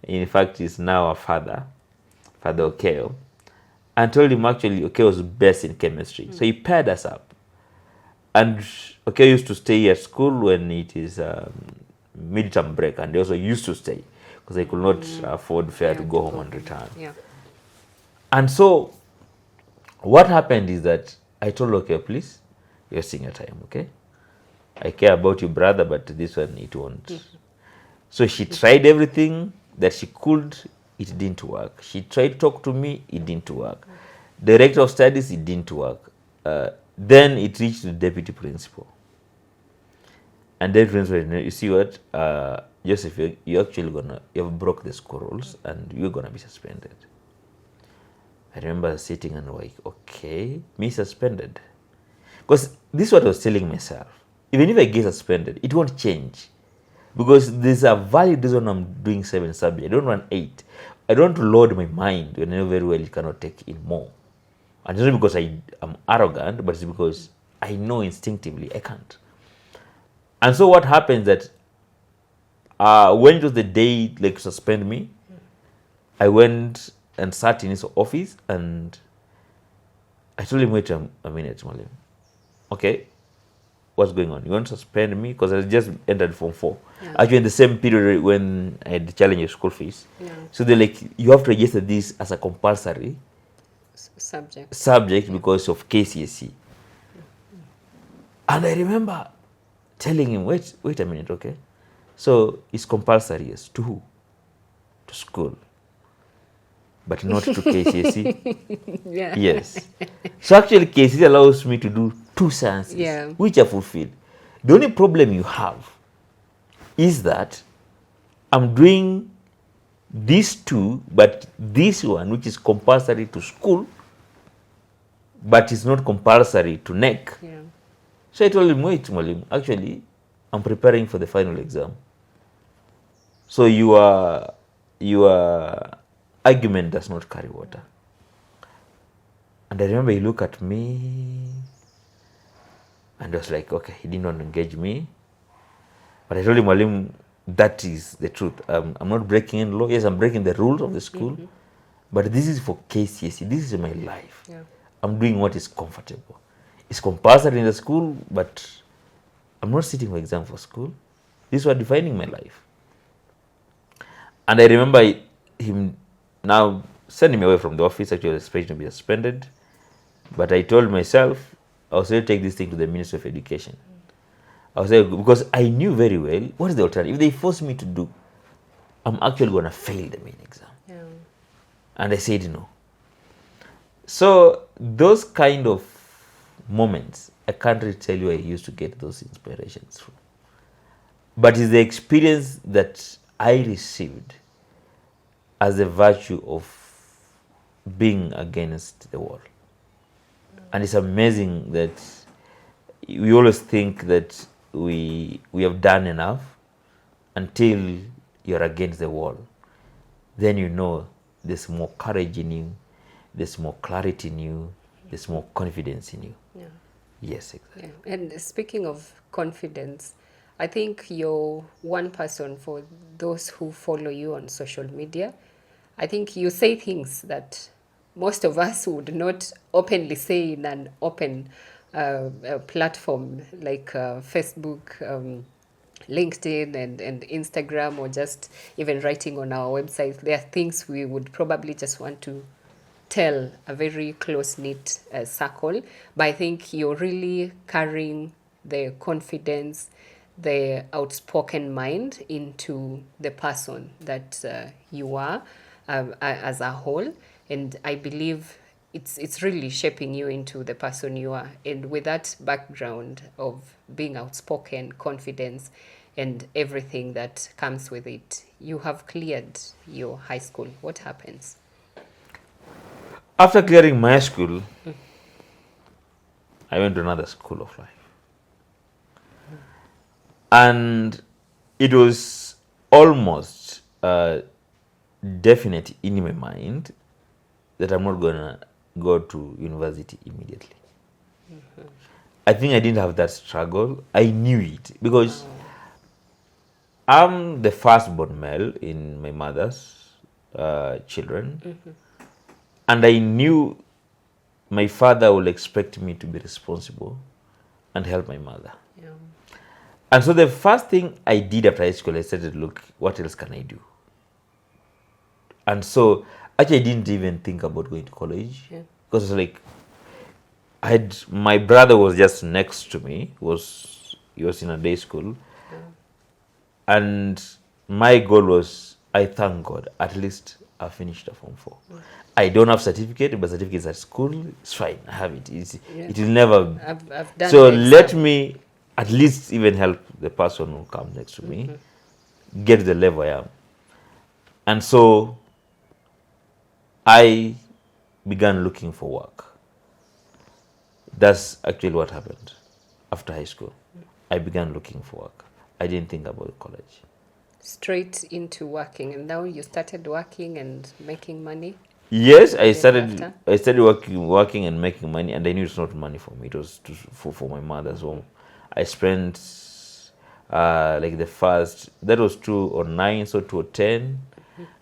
Speaker 2: in fact he's now a Father Okeo, and told him actually Okeo was best in chemistry. So he paired us up. And Okeo used to stay at school when it is midterm break, and they also used to stay because they could not afford fare to go home and return.
Speaker 1: Yeah.
Speaker 2: And so what happened is that I told Okeo, please, you're wasting your time, okay? I care about you, brother, but this one, it won't. So she tried everything that she could, it didn't work. She tried to talk to me, it didn't work. Director of studies, it didn't work. Then it reached the deputy principal. And then principal, you see what, Joseph, you're actually you've broke the school rules and you're gonna be suspended. I remember sitting and like, okay, me suspended. Because this is what I was telling myself. Even if I get suspended, it won't change. Because there's a valid reason I'm doing 7 subjects. I don't want 8. I don't want to load my mind when I know very well it cannot take in more. And it's not because I'm arrogant, but it's because I know instinctively I can't. And so what happens that when it was the day like to suspend me, I went and sat in his office and I told him, wait a minute, Malim. Okay, what's going on? You want to suspend me? Because I just entered Form 4. Yeah. Actually, in the same period when I had the challenge of school fees. Yeah. So they're like, you have to register this as a compulsory subject because of KCSE. And I remember telling him, wait a minute, okay? So it's compulsory, yes. To who? To school. But not to KCSE.
Speaker 1: Yeah.
Speaker 2: Yes. So actually KCSE allows me to do 2 sciences, which are fulfilled. The only problem you have is that I'm doing these 2, but this one, which is compulsory to school, but it's not compulsory to NEC. Yeah. So I told him, wait, Malim, actually, I'm preparing for the final exam. So your argument does not carry water. And I remember he looked at me and was like, okay, he did not engage me. But I told him, Malim, that is the truth. I'm not breaking any law. Yes, I'm breaking the rules of the school. But this is for KCSE. This is my life. Yeah. I'm doing what is comfortable. It's compulsory in the school, but I'm not sitting for exam for school. This was defining my life. And I remember him now sending me away from the office. Actually, I was expecting to be suspended. But I told myself, I was going to take this thing to the Ministry of Education. I was like, because I knew very well, what is the alternative? If they force me to do, I'm actually going to fail the main exam. Yeah. And I said no. So those kind of moments, I can't really tell you where I used to get those inspirations from. But it's the experience that I received as a virtue of being against the wall. And it's amazing that we always think that we have done enough until you're against the wall. Then you know there's more courage in you, there's more clarity in you, there's more confidence in you.
Speaker 1: Yeah.
Speaker 2: Yes, exactly.
Speaker 1: Yeah. And speaking of confidence, I think you're one person for those who follow you on social media. I think you say things that most of us would not openly say in an open platform like Facebook, LinkedIn, and Instagram, or just even writing on our website. There are things we would probably just want to tell a very close knit circle, but I think you're really carrying the confidence, the outspoken mind into the person that you are as a whole, and I believe it's really shaping you into the person you are. And with that background of being outspoken, confidence, and everything that comes with it, you have cleared your high school. What happens?
Speaker 2: After clearing my school, I went to another school of life. And it was almost definite in my mind that I'm not going to go to university immediately. I think I didn't have that struggle. I knew it because I'm the firstborn male in my mother's children. And I knew my father will expect me to be responsible and help my mother.
Speaker 1: Yeah.
Speaker 2: And so the first thing I did after high school, I started, look, what else can I do? And so actually I didn't even think about going to college.
Speaker 1: Yeah.
Speaker 2: Because it's like, my brother was just next to me, he was in a day school. And my goal was, I thank God, at least I finished the Form 4. I don't have certificate, but certificates at school, it's fine. I have it. It will never.
Speaker 1: I've done
Speaker 2: So
Speaker 1: the
Speaker 2: let
Speaker 1: exam.
Speaker 2: me at least even help the person who comes next to me get to the level I am. And so I began looking for work. That's actually what happened after high school. I began looking for work. I didn't think about college.
Speaker 1: Straight into working, and now you started working and making money.
Speaker 2: Yes, I
Speaker 1: Immediately
Speaker 2: started.
Speaker 1: after.
Speaker 2: I started working and making money, and I knew it's not money for me. It was for my mother. So I spent like the first. That was 2009, so 2010.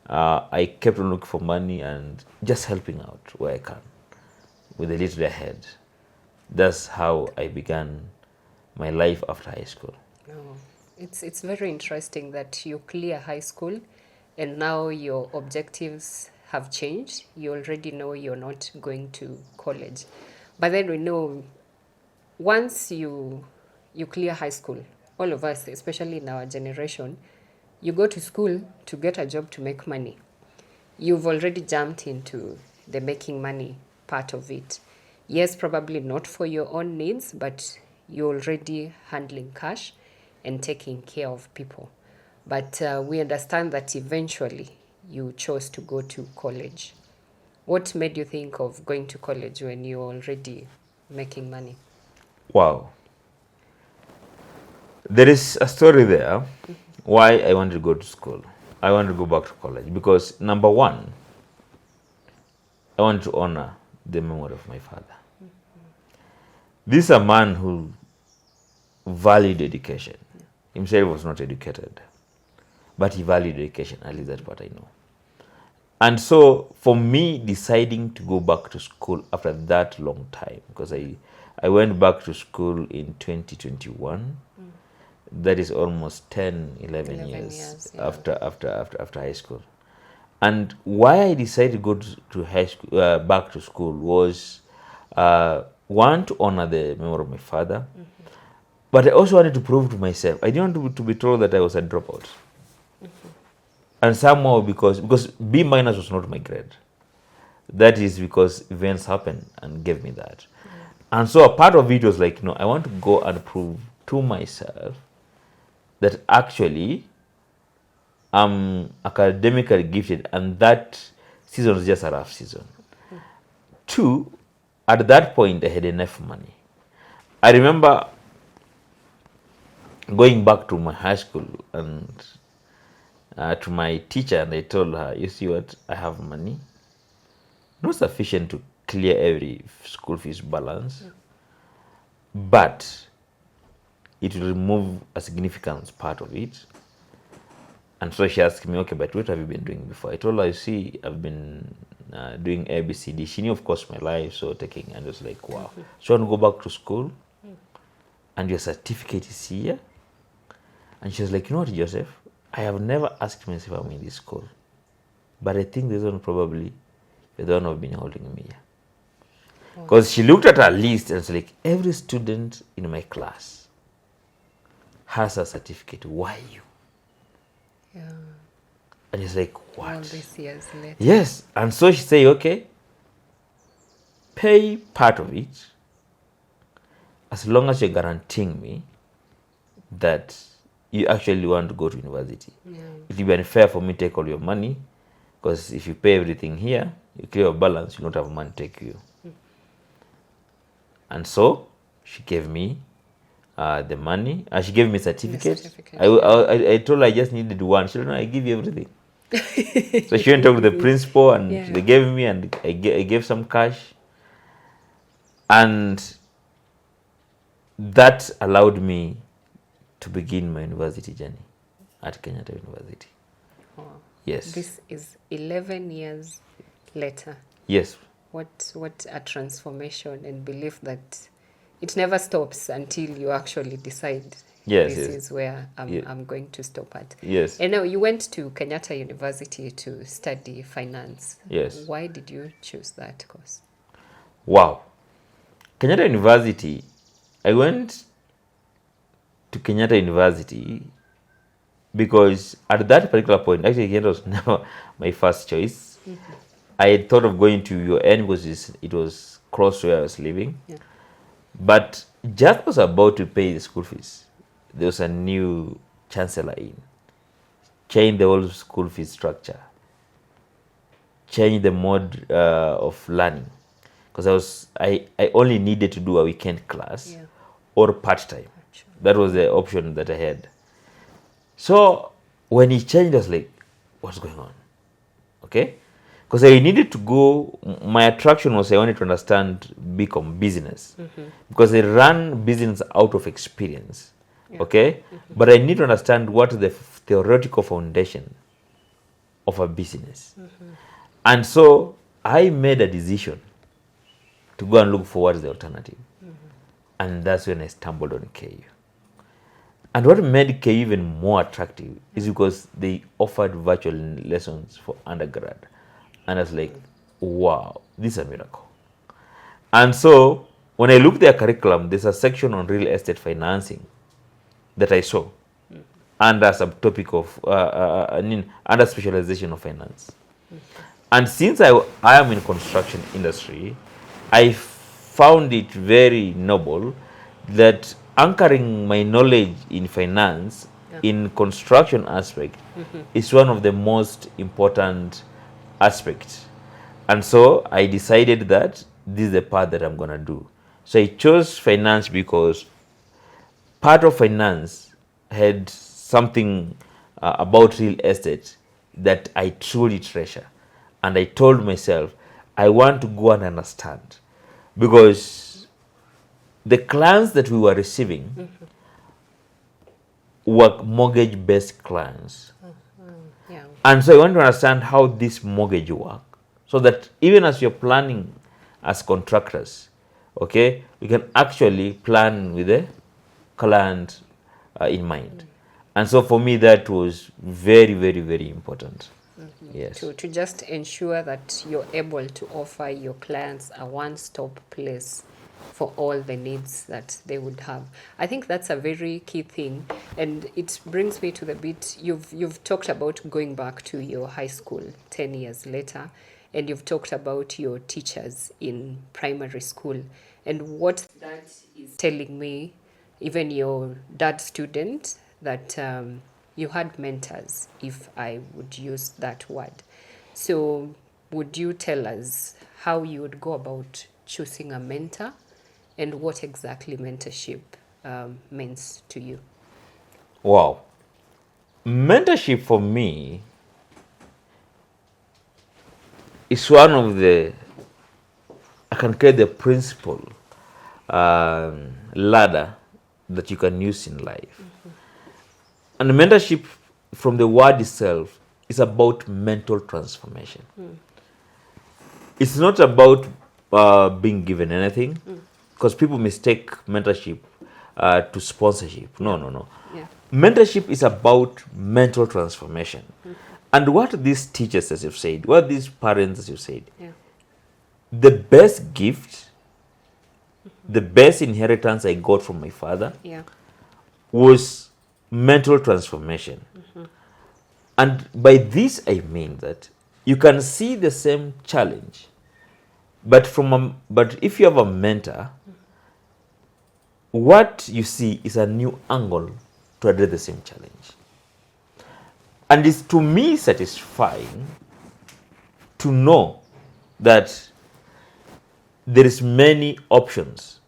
Speaker 2: I kept on looking for money and just helping out where I can, with a little ahead. That's how I began my life after high school.
Speaker 1: Oh, it's very interesting that you clear high school, and now your objectives have changed. You already know you're not going to college, but then we know once you clear high school, all of us, especially in our generation, you go to school to get a job to make money. You've already jumped into the making money part of it. Yes, probably not for your own needs, but you're already handling cash and taking care of people. But we understand that eventually you chose to go to college. What made you think of going to college when you're already making money?
Speaker 2: Wow. There is a story there why I wanted to go to school. I wanted to go back to college because, number one, I want to honor the memory of my father. This is a man who valued education. Himself was not educated, but he valued education. At least that's what I know. And so for me, deciding to go back to school after that long time, because I went back to school in 2021. That is almost 10, 11 years
Speaker 1: yeah.
Speaker 2: after high school. And why I decided to go to high school, back to school, was one, to honor the memory of my father, but I also wanted to prove to myself. I didn't want to be told that I was a dropout. And somehow, because B minus was not my grade, that is because events happened and gave me that. And so a part of it was like, I want to go and prove to myself that actually I'm academically gifted, and that season was just a rough season. Two, at that point, I had enough money. I remember going back to my high school and to my teacher, and I told her, you see what, I have money, not sufficient to clear every school fees balance, but it will remove a significant part of it. And so she asked me, okay, but what have you been doing before? I told her, you see, I've been doing ABCD. She knew, of course, my life, so taking, and it was like, wow. So I want to go back to school, and your certificate is here. And she was like, you know what, Joseph, I have never asked myself if I'm in this school, but I think this one probably you're the one who've been holding me here. Because she looked at her list and was like, every student in my class has a certificate. Why you?
Speaker 1: Yeah.
Speaker 2: And it's like, what?
Speaker 1: All these years later.
Speaker 2: Yes. And so she said, okay, pay part of it as long as you're guaranteeing me that you actually want to go to university.
Speaker 1: Yeah.
Speaker 2: It will be unfair for me to take all your money, because if you pay everything here, you clear your balance, you don't have money to take you. And so she gave me the money, and she gave me certificate. I told her I just needed one. She said, no, I give you everything. So she went to talk to the principal, and they gave me, and I gave some cash. And that allowed me to begin my university journey at Kenyatta University.
Speaker 1: Oh.
Speaker 2: Yes.
Speaker 1: This is 11 years later.
Speaker 2: Yes.
Speaker 1: What a transformation, and belief that it never stops until you actually decide,
Speaker 2: yes,
Speaker 1: this
Speaker 2: yes.
Speaker 1: is where I'm going to stop at.
Speaker 2: Yes.
Speaker 1: And now you went to Kenyatta University to study finance.
Speaker 2: Yes.
Speaker 1: Why did you choose that course?
Speaker 2: Wow. Kenyatta University, I went to Kenyatta University because at that particular point, actually Kenyatta was never my first choice. I had thought of going to UN because it was close to where I was living.
Speaker 1: Yeah.
Speaker 2: But just was about to pay the school fees, there was a new chancellor in. Changed the whole school fees structure. Changed the mode of learning. Because I only needed to do a weekend class or part-time. That was the option that I had. So when he changed, I was like, what's going on? Okay? Because I needed to go, my attraction was I wanted to understand BCom business. Because I ran business out of experience. Okay? But I need to understand what is the theoretical foundation of a business. And so I made a decision to go and look for what is the alternative. And that's when I stumbled on KU. And what made KU even more attractive is because they offered virtual lessons for undergrad. And I was like, wow, this is a miracle. And so when I looked at their curriculum, there's a section on real estate financing that I saw under a subtopic of, under specialization of finance. And since I am in construction industry, I found it very noble that anchoring my knowledge in finance in construction aspect is one of the most important aspects. And so I decided that this is the path that I'm going to do. So I chose finance because part of finance had something about real estate that I truly treasure. And I told myself, I want to go and understand. Because the clients that we were receiving were mortgage-based clients.
Speaker 1: Yeah.
Speaker 2: And so I want to understand how this mortgage work, so that even as you're planning as contractors, okay, we can actually plan with the client in mind. And so for me, that was very, very, very important. Yes.
Speaker 1: To just ensure that you're able to offer your clients a one-stop place for all the needs that they would have. I think that's a very key thing, and it brings me to the bit you've talked about going back to your high school 10 years later, and you've talked about your teachers in primary school. And what that is telling me, even your dad student, that you had mentors, if I would use that word. So, would you tell us how you would go about choosing a mentor and what exactly mentorship means to you?
Speaker 2: Wow. Mentorship for me is one of the, I can call the principal ladder that you can use in life. And mentorship, from the word itself, is about mental transformation. It's not about being given anything, because people mistake mentorship to sponsorship. No, no, no.
Speaker 1: Yeah.
Speaker 2: Mentorship is about mental transformation. And what these teachers, as you've said, what these parents, as you've said,
Speaker 1: Yeah.
Speaker 2: the best gift, the best inheritance I got from my father
Speaker 1: Yeah.
Speaker 2: was mental transformation. And by this I mean that you can see the same challenge, but but if you have a mentor, what you see is a new angle to address the same challenge. And it's to me satisfying to know that there is many options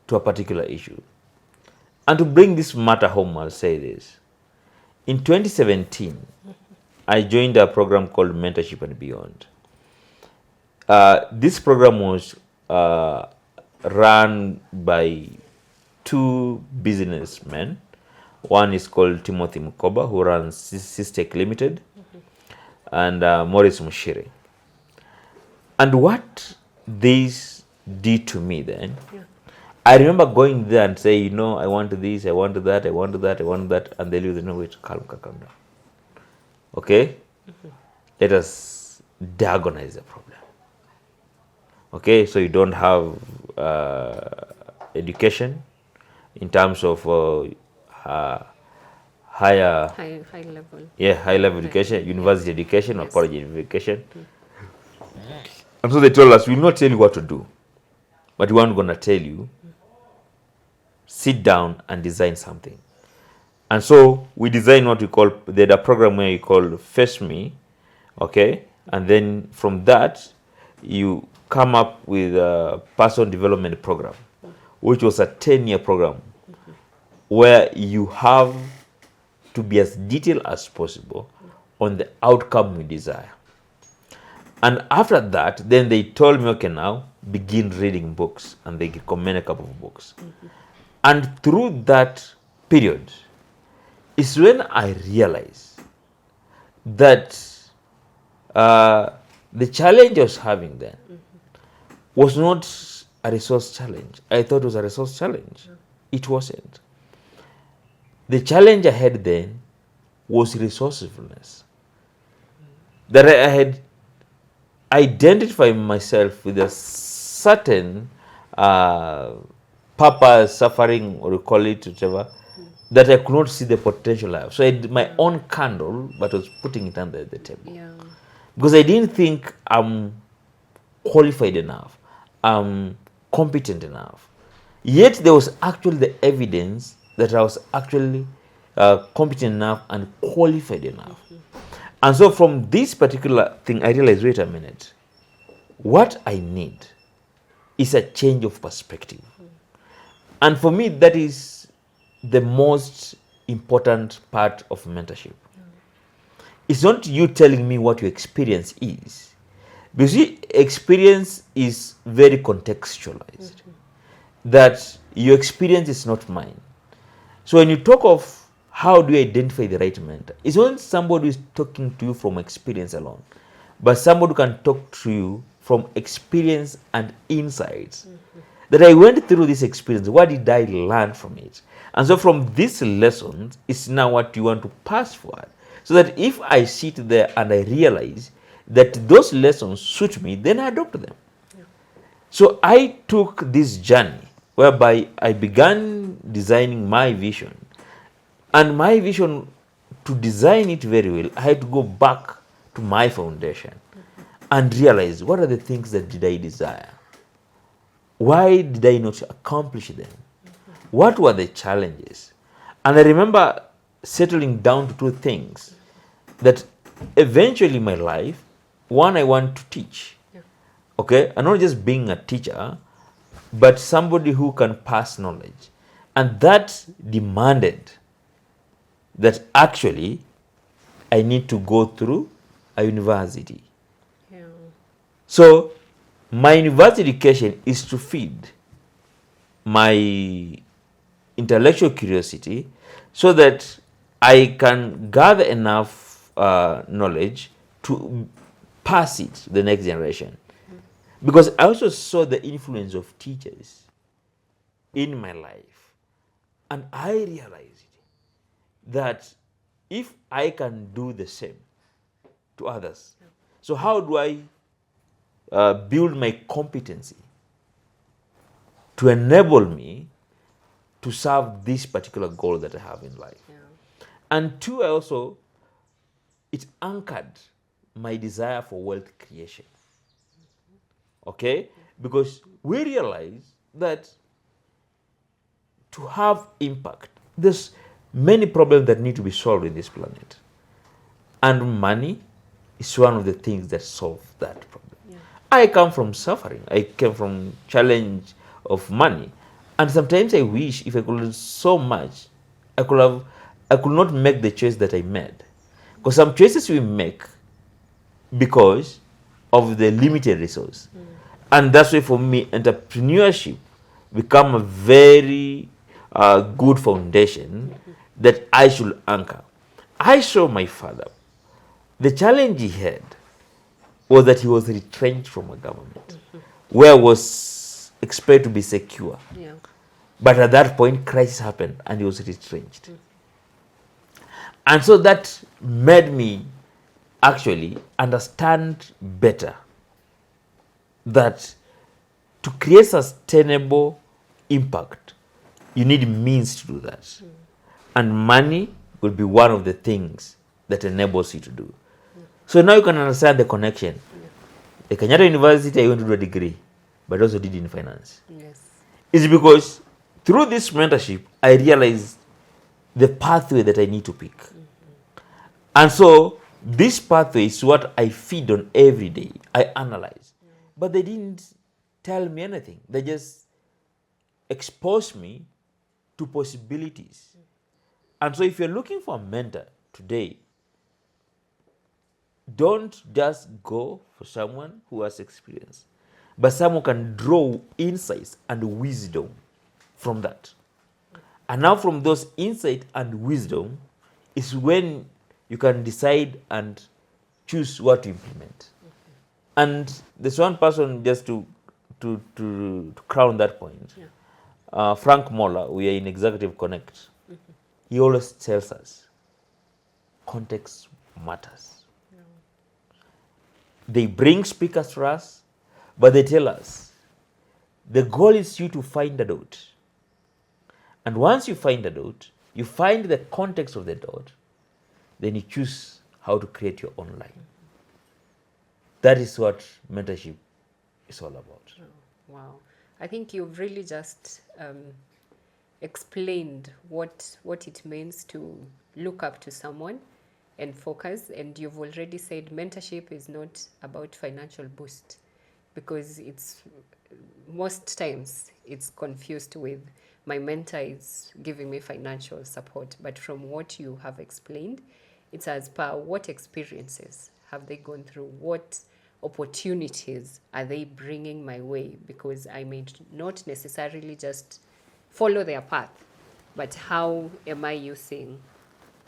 Speaker 2: to a particular issue. And to bring this matter home, I'll say this. In 2017, I joined a program called Mentorship and Beyond. This program was run by two businessmen. One is called Timothy Mukoba, who runs Systec Limited, and Maurice Mushiri. And what this did to me then, I remember going there and say, I want this, I want that, I want that, I want that, and they leave, wait, calm down. Okay? Let us diagnose the problem. Okay, so you don't have education in terms of
Speaker 1: high level.
Speaker 2: high level education, university education, or
Speaker 1: Yes.
Speaker 2: college education. And so they told us, we'll not tell you what to do, but we're going to tell you, sit down and design something. And so we designed what we call, they had a program where you call Face Me, okay? And then from that, you come up with a personal development program, which was a 10-year program, where you have to be as detailed as possible on the outcome you desire. And after that, then they told me, okay, now begin reading books, and they recommend a couple of books. And through that period is when I realized that the challenge I was having then was not a resource challenge. I thought it was a resource challenge. It wasn't. The challenge I had then was resourcefulness. That I had identified myself with a certain purpose, suffering, or you call it whatever, that I could not see the potential I have. So I had my own candle, but I was putting it under the table.
Speaker 1: Yeah.
Speaker 2: Because I didn't think I'm qualified enough, I'm competent enough. Yet there was actually the evidence that I was actually competent enough and qualified enough. And so from this particular thing, I realized, wait a minute, what I need is a change of perspective. And for me, that is the most important part of mentorship. It's not you telling me what your experience is. Because experience is very contextualized. That your experience is not mine. So when you talk of how do you identify the right mentor, it's not somebody who is talking to you from experience alone, but somebody who can talk to you from experience and insights. That I went through this experience, what did I learn from it? And so from these lessons, it's now what you want to pass forward. So that if I sit there and I realize that those lessons suit me, then I adopt them. So I took this journey whereby I began designing my vision. And my vision, to design it very well, I had to go back to my foundation. and realize, what are the things that did I desire? Why did I not accomplish them? What were the challenges? And I remember settling down to two things that eventually in my life, one, I want to teach. Okay? And not just being a teacher, but somebody who can pass knowledge. And that demanded that actually I need to go through a university.
Speaker 1: Yeah.
Speaker 2: So my university education is to feed my intellectual curiosity so that I can gather enough knowledge to pass it to the next generation. Because I also saw the influence of teachers in my life, and I realized that if I can do the same to others, so how do I build my competency to enable me to serve this particular goal that I have in life?
Speaker 1: Yeah.
Speaker 2: And two, I also, it anchored my desire for wealth creation. Okay? Because we realize that to have impact, there's many problems that need to be solved in this planet. And money is one of the things that solve that problem.
Speaker 1: Yeah.
Speaker 2: I come from suffering. I came from challenge of money. And sometimes I wish if I could learn so much, I could not make the choice that I made. Because some choices we make because of the limited resource. And that's why for me, entrepreneurship become a very good foundation that I should anchor. I saw my father. The challenge he had was that he was retrenched from a government where was expected to be secure.
Speaker 1: Yeah.
Speaker 2: But at that point, crisis happened and he was retrenched. And so that made me actually understand better that to create sustainable impact, you need means to do that. And money will be one of the things that enables you to do. So now you can understand the connection. At Kenyatta University, I went to do a degree, but also did in finance.
Speaker 1: Yes.
Speaker 2: It's because through this mentorship, I realized the pathway that I need to pick. And so this pathway is what I feed on every day. I analyze. But they didn't tell me anything. They just exposed me to possibilities. And so if you're looking for a mentor today, don't just go for someone who has experience, but someone can draw insights and wisdom from that. And now from those insights and wisdom is when you can decide and choose what to implement. And there's one person just to crown that point. Frank Moller, we are in Executive Connect. He always tells us, context matters. They bring speakers to us, but they tell us, the goal is you to find a dot. And once you find a dot, you find the context of the dot, then you choose how to create your own line. That is what mentorship is all about.
Speaker 1: Oh, wow. I think you've really just explained what it means to look up to someone and focus. And you've already said mentorship is not about financial boost, because it's most times it's confused with my mentor is giving me financial support. But from what you have explained, it's as per what experiences have they gone through, what opportunities are they bringing my way, because I may not necessarily just follow their path, but how am I using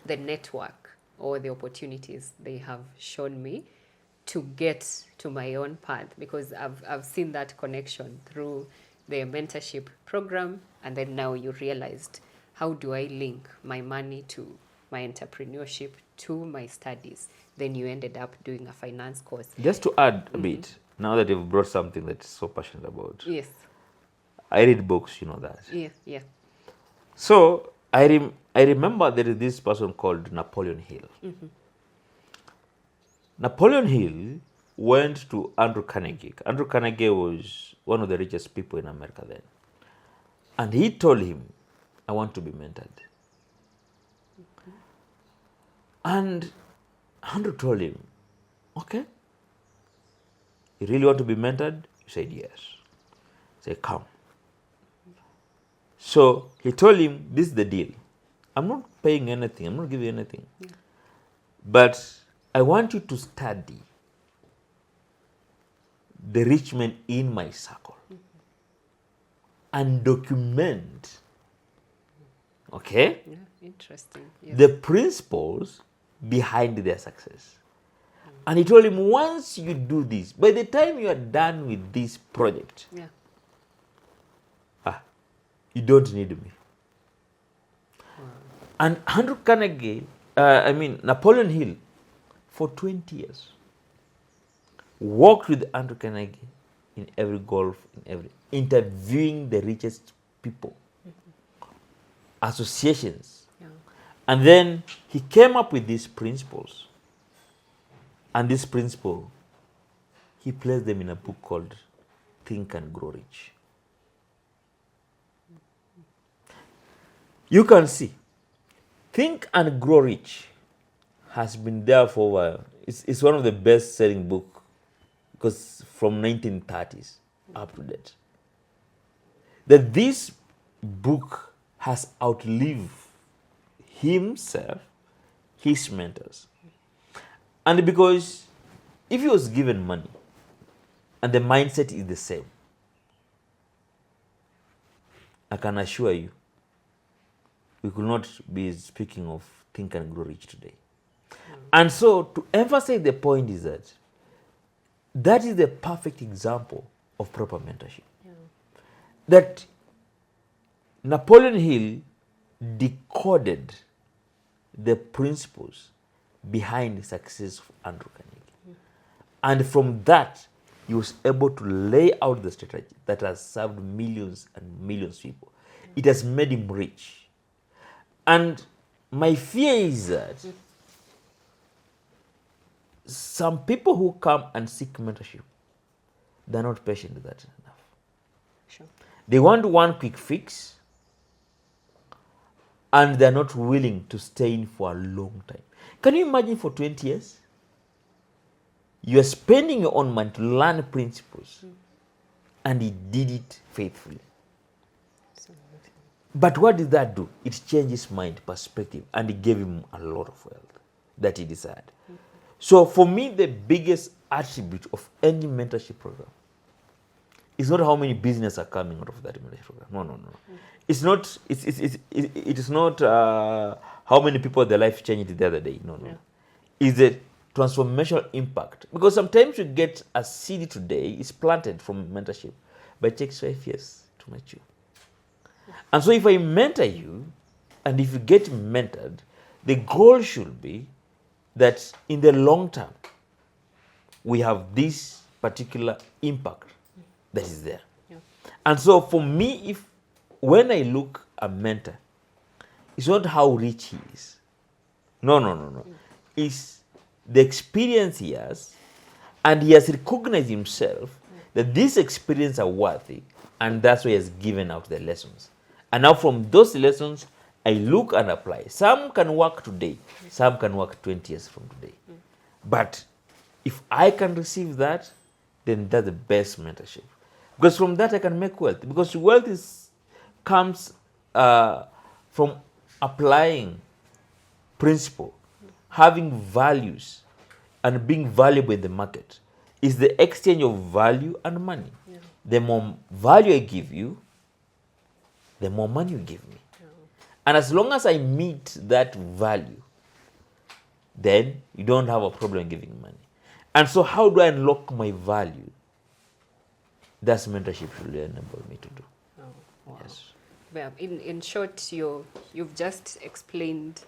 Speaker 1: the network or the opportunities they have shown me to get to my own path, because I've seen that connection through the mentorship program. And then now you realized, how do I link my money to my entrepreneurship to my studies? Then you ended up doing a finance course.
Speaker 2: Just to add a bit, now that you've brought something that is so passionate about.
Speaker 1: Yes.
Speaker 2: I read books, you know that.
Speaker 1: Yeah.
Speaker 2: So I remember there is this person called Napoleon Hill. Napoleon Hill went to Andrew Carnegie. Andrew Carnegie was one of the richest people in America then. And he told him, I want to be mentored. And Andrew told him, okay, you really want to be mentored? He said, yes. He said, come. So he told him, this is the deal. I'm not paying anything. I'm not giving you anything. Yeah. But I want you to study the rich men in my circle and document, okay,
Speaker 1: interesting. Yes.
Speaker 2: the principles behind their success. And he told him, once you do this, by the time you are done with this project, you don't need me. Wow. And Andrew Carnegie, Napoleon Hill, for 20 years, worked with Andrew Carnegie in every golf, interviewing the richest people, associations. Yeah. And then he came up with these principles. And this principle, he placed them in a book called Think and Grow Rich. You can see, Think and Grow Rich has been there for a while. It's one of the best-selling books because from 1930s up to date. That this book has outlived himself, his mentors. And because if he was given money and the mindset is the same, I can assure you, we could not be speaking of Think and Grow Rich today. And so to emphasize the point is that is the perfect example of proper mentorship. Yeah. That Napoleon Hill decoded the principles behind the success of Andrew Carnegie. And from that, he was able to lay out the strategy that has served millions and millions of people. It has made him rich. And my fear is that some people who come and seek mentorship, they're not patient with that enough. Sure. They want one quick fix, and they're not willing to stay in for a long time. Can you imagine for 20 years? You're spending your own money to learn principles, and he did it faithfully. But what did that do? It changed his mind, perspective, and it gave him a lot of wealth that he desired. So for me, the biggest attribute of any mentorship program is not how many businesses are coming out of that mentorship program. No. It's not. It is not how many people their life changed the other day. No. Yeah. It's the transformational impact. Because sometimes you get a seed today, it's planted from mentorship, but it takes 5 years to mature. And so if I mentor you, and if you get mentored, the goal should be that in the long term, we have this particular impact that is there. Yeah. And so for me, when I look at a mentor, it's not how rich he is. No. It's the experience he has, and he has recognized himself that these experiences are worthy, and that's why he has given out the lessons. And now from those lessons, I look and apply. Some can work today, some can work 20 years from today. But if I can receive that, then that's the best mentorship. Because from that I can make wealth. Because wealth comes from applying principle, having values, and being valuable in the market. It's the exchange of value and money. Yeah. The more value I give you, the more money you give me. Yeah. And as long as I meet that value, then you don't have a problem giving money. And so how do I unlock my value? That's mentorship should enable me to do.
Speaker 1: Oh, wow. Yes. Well, in short, you've just explained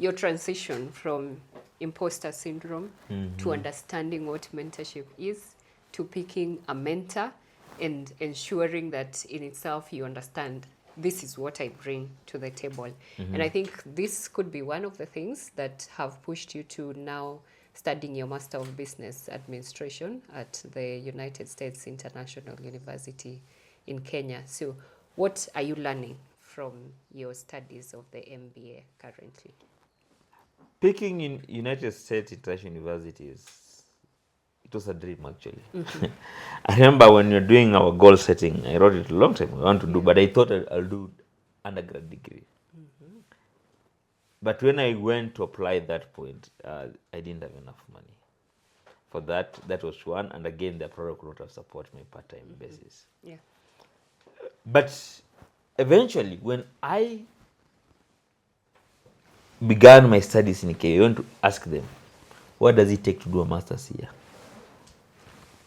Speaker 1: your transition from imposter syndrome to understanding what mentorship is, to picking a mentor and ensuring that in itself you understand this is what I bring to the table. And I think this could be one of the things that have pushed you to now studying your Master of Business Administration at the United States International University in Kenya. So, what are you learning from your studies of the MBA currently?
Speaker 2: Picking in United States International Universities, it was a dream actually. I remember when you're doing our goal setting, I wrote it a long time I want to do, but I thought I'll do undergrad degree. But when I went to apply at that point, I didn't have enough money for that. That was one, and again, the product could not have supported my part-time basis.
Speaker 1: Yeah.
Speaker 2: But eventually, when I began my studies in Kenya, I went to ask them, what does it take to do a master's here?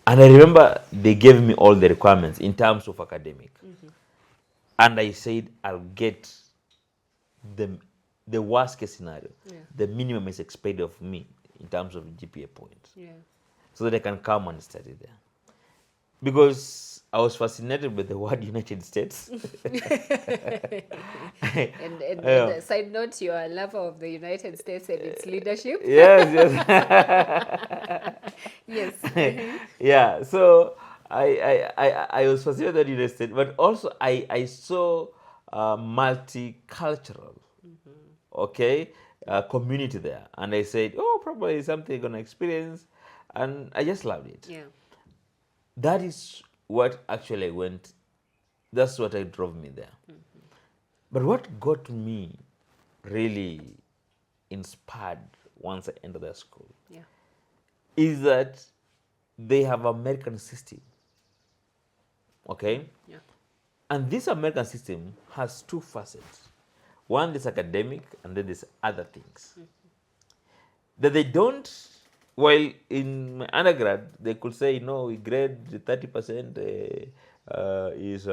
Speaker 2: And I remember they gave me all the requirements in terms of academic. And I said, I'll get the worst case scenario, the minimum is expected of me in terms of GPA points, so that I can come and study there. Because I was fascinated with the word United States.
Speaker 1: And side note, you are a lover of the United States and its leadership.
Speaker 2: Yes,
Speaker 1: Yes.
Speaker 2: yeah. So I was fascinated with the United States, but also I saw multicultural, community there, and I said, oh, probably something I'm gonna experience, and I just loved it.
Speaker 1: Yeah.
Speaker 2: That is what actually went. That's what drove me there. But what got me really inspired once I entered the school is that they have American system, okay?
Speaker 1: Yeah.
Speaker 2: And this American system has two facets. One is academic, and then there's other things that they don't. While in my undergrad, they could say, no, we grade 30% is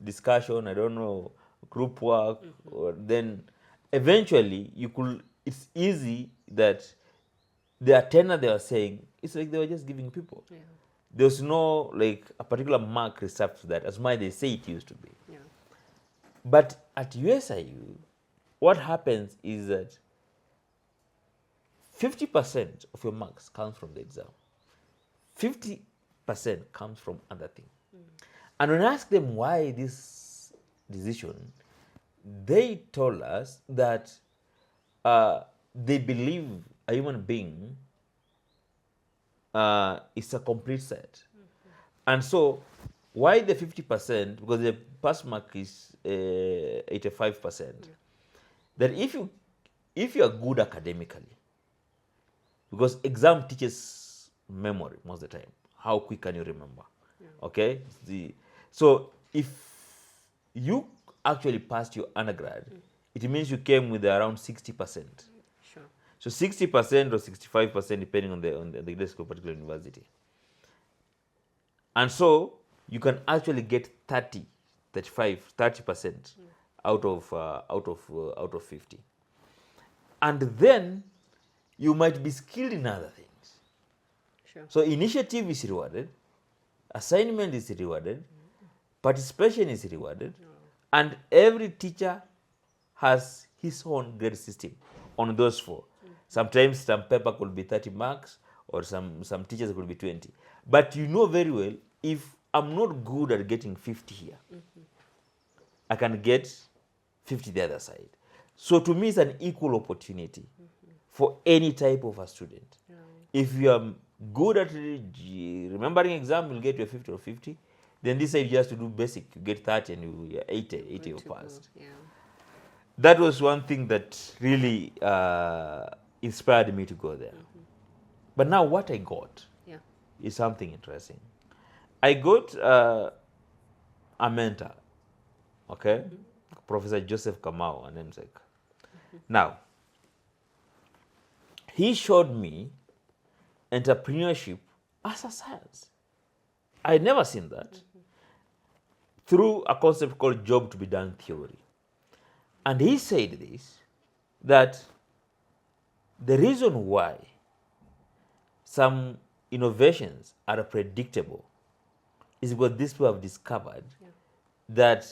Speaker 2: discussion, I don't know, group work, or then eventually it's easy that the attender they were saying, it's like they were just giving people.
Speaker 1: Yeah.
Speaker 2: There's no like a particular mark reserved to that, as much they say it used to be.
Speaker 1: Yeah.
Speaker 2: But at USIU, what happens is that 50% of your marks comes from the exam. 50% comes from other things. And when I asked them why this decision, they told us that they believe a human being is a complete set. And so, why the 50%? Because the pass mark is 85%. That if you are good academically, because exam teaches memory most of the time. How quick can you remember? Okay? So if you actually passed your undergrad, it means you came with around 60%.
Speaker 1: Sure.
Speaker 2: So 60% or 65%, depending on the grade school, particular university. And so you can actually get 30% out of 50. And then you might be skilled in other things.
Speaker 1: Sure.
Speaker 2: So initiative is rewarded, assignment is rewarded, participation is rewarded, and every teacher has his own grade system on those four. Sometimes some paper could be 30 marks, or some teachers could be 20. But you know very well, if I'm not good at getting 50 here, I can get 50 the other side. So to me, it's an equal opportunity for any type of a student. If you are good at remembering exam, you'll get your 50 or 50. Then this side you have to do basic, you get 30 and you 80 you passed.
Speaker 1: Yeah.
Speaker 2: That was one thing that really inspired me to go there. But now what I got is something interesting. I got a mentor, okay? Professor Joseph Kamau, and namesake. Now, he showed me entrepreneurship as a science. I had never seen that through a concept called job to be done theory. And he said this, that the reason why some innovations are predictable is because these people have discovered that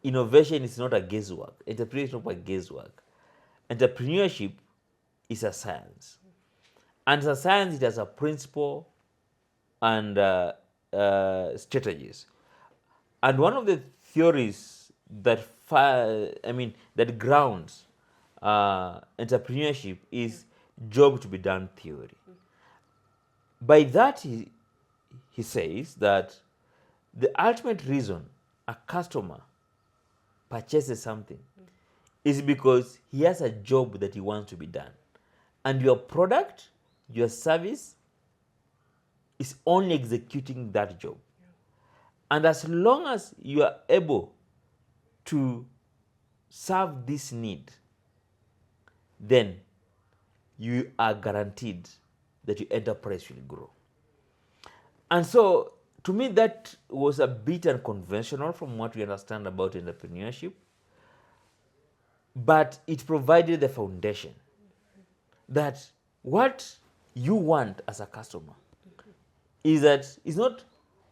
Speaker 2: innovation is not a guesswork. Entrepreneurship is not a guesswork. Entrepreneurship is a science. And as a science, it has a principle and strategies. And one of the theories that that grounds entrepreneurship is job to be done theory. By that, he says that the ultimate reason a customer purchases something is because he has a job that he wants to be done. And your product, your service, is only executing that job. And as long as you are able to serve this need, then you are guaranteed that your enterprise will grow. And so, to me, that was a bit unconventional from what we understand about entrepreneurship, but it provided the foundation that what you want as a customer is that it's not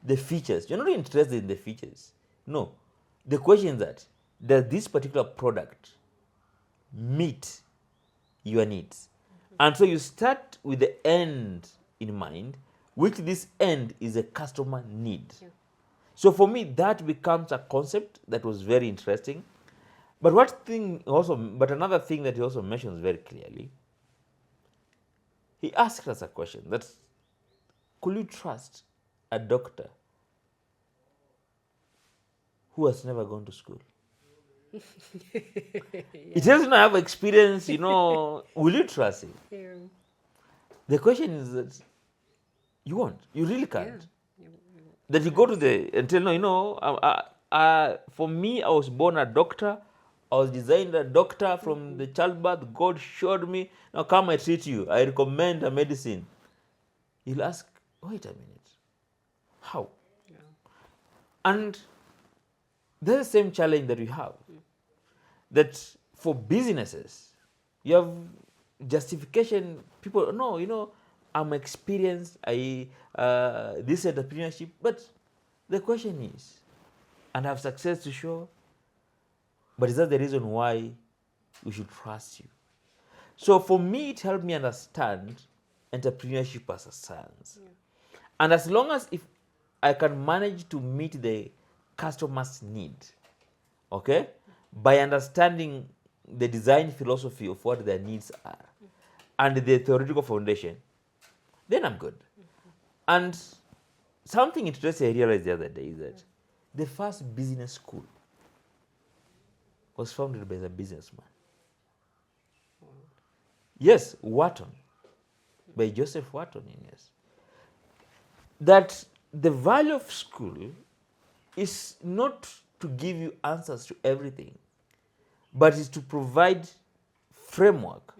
Speaker 2: the features. You're not interested in the features. No. The question is that does this particular product meet your needs? And so you start with the end in mind, which this end is a customer need. Yeah. So for me, that becomes a concept that was very interesting. But another thing that he also mentions very clearly, he asked us a question that could you trust a doctor who has never gone to school? Yeah. It doesn't have experience, will you trust him? Yeah. The question is that you won't. You really can't. Yeah. That you go to for me, I was born a doctor. I was designed a doctor from the childbirth. God showed me, now come, I treat you. I recommend a medicine. You'll ask, wait a minute, how? Yeah. And there's the same challenge that we have. That for businesses, you have justification. People, no, I'm experienced, this entrepreneurship. But the question is, and I have success to show, but is that the reason why we should trust you? So for me, it helped me understand entrepreneurship as a science. Yeah. And as long as if I can manage to meet the customer's need, okay, by understanding the design philosophy of what their needs are and the theoretical foundation, then I'm good. And something interesting I realized the other day is that the first business school was founded by a businessman. Yes, Wharton, by Joseph Wharton, yes. That the value of school is not to give you answers to everything, but is to provide framework.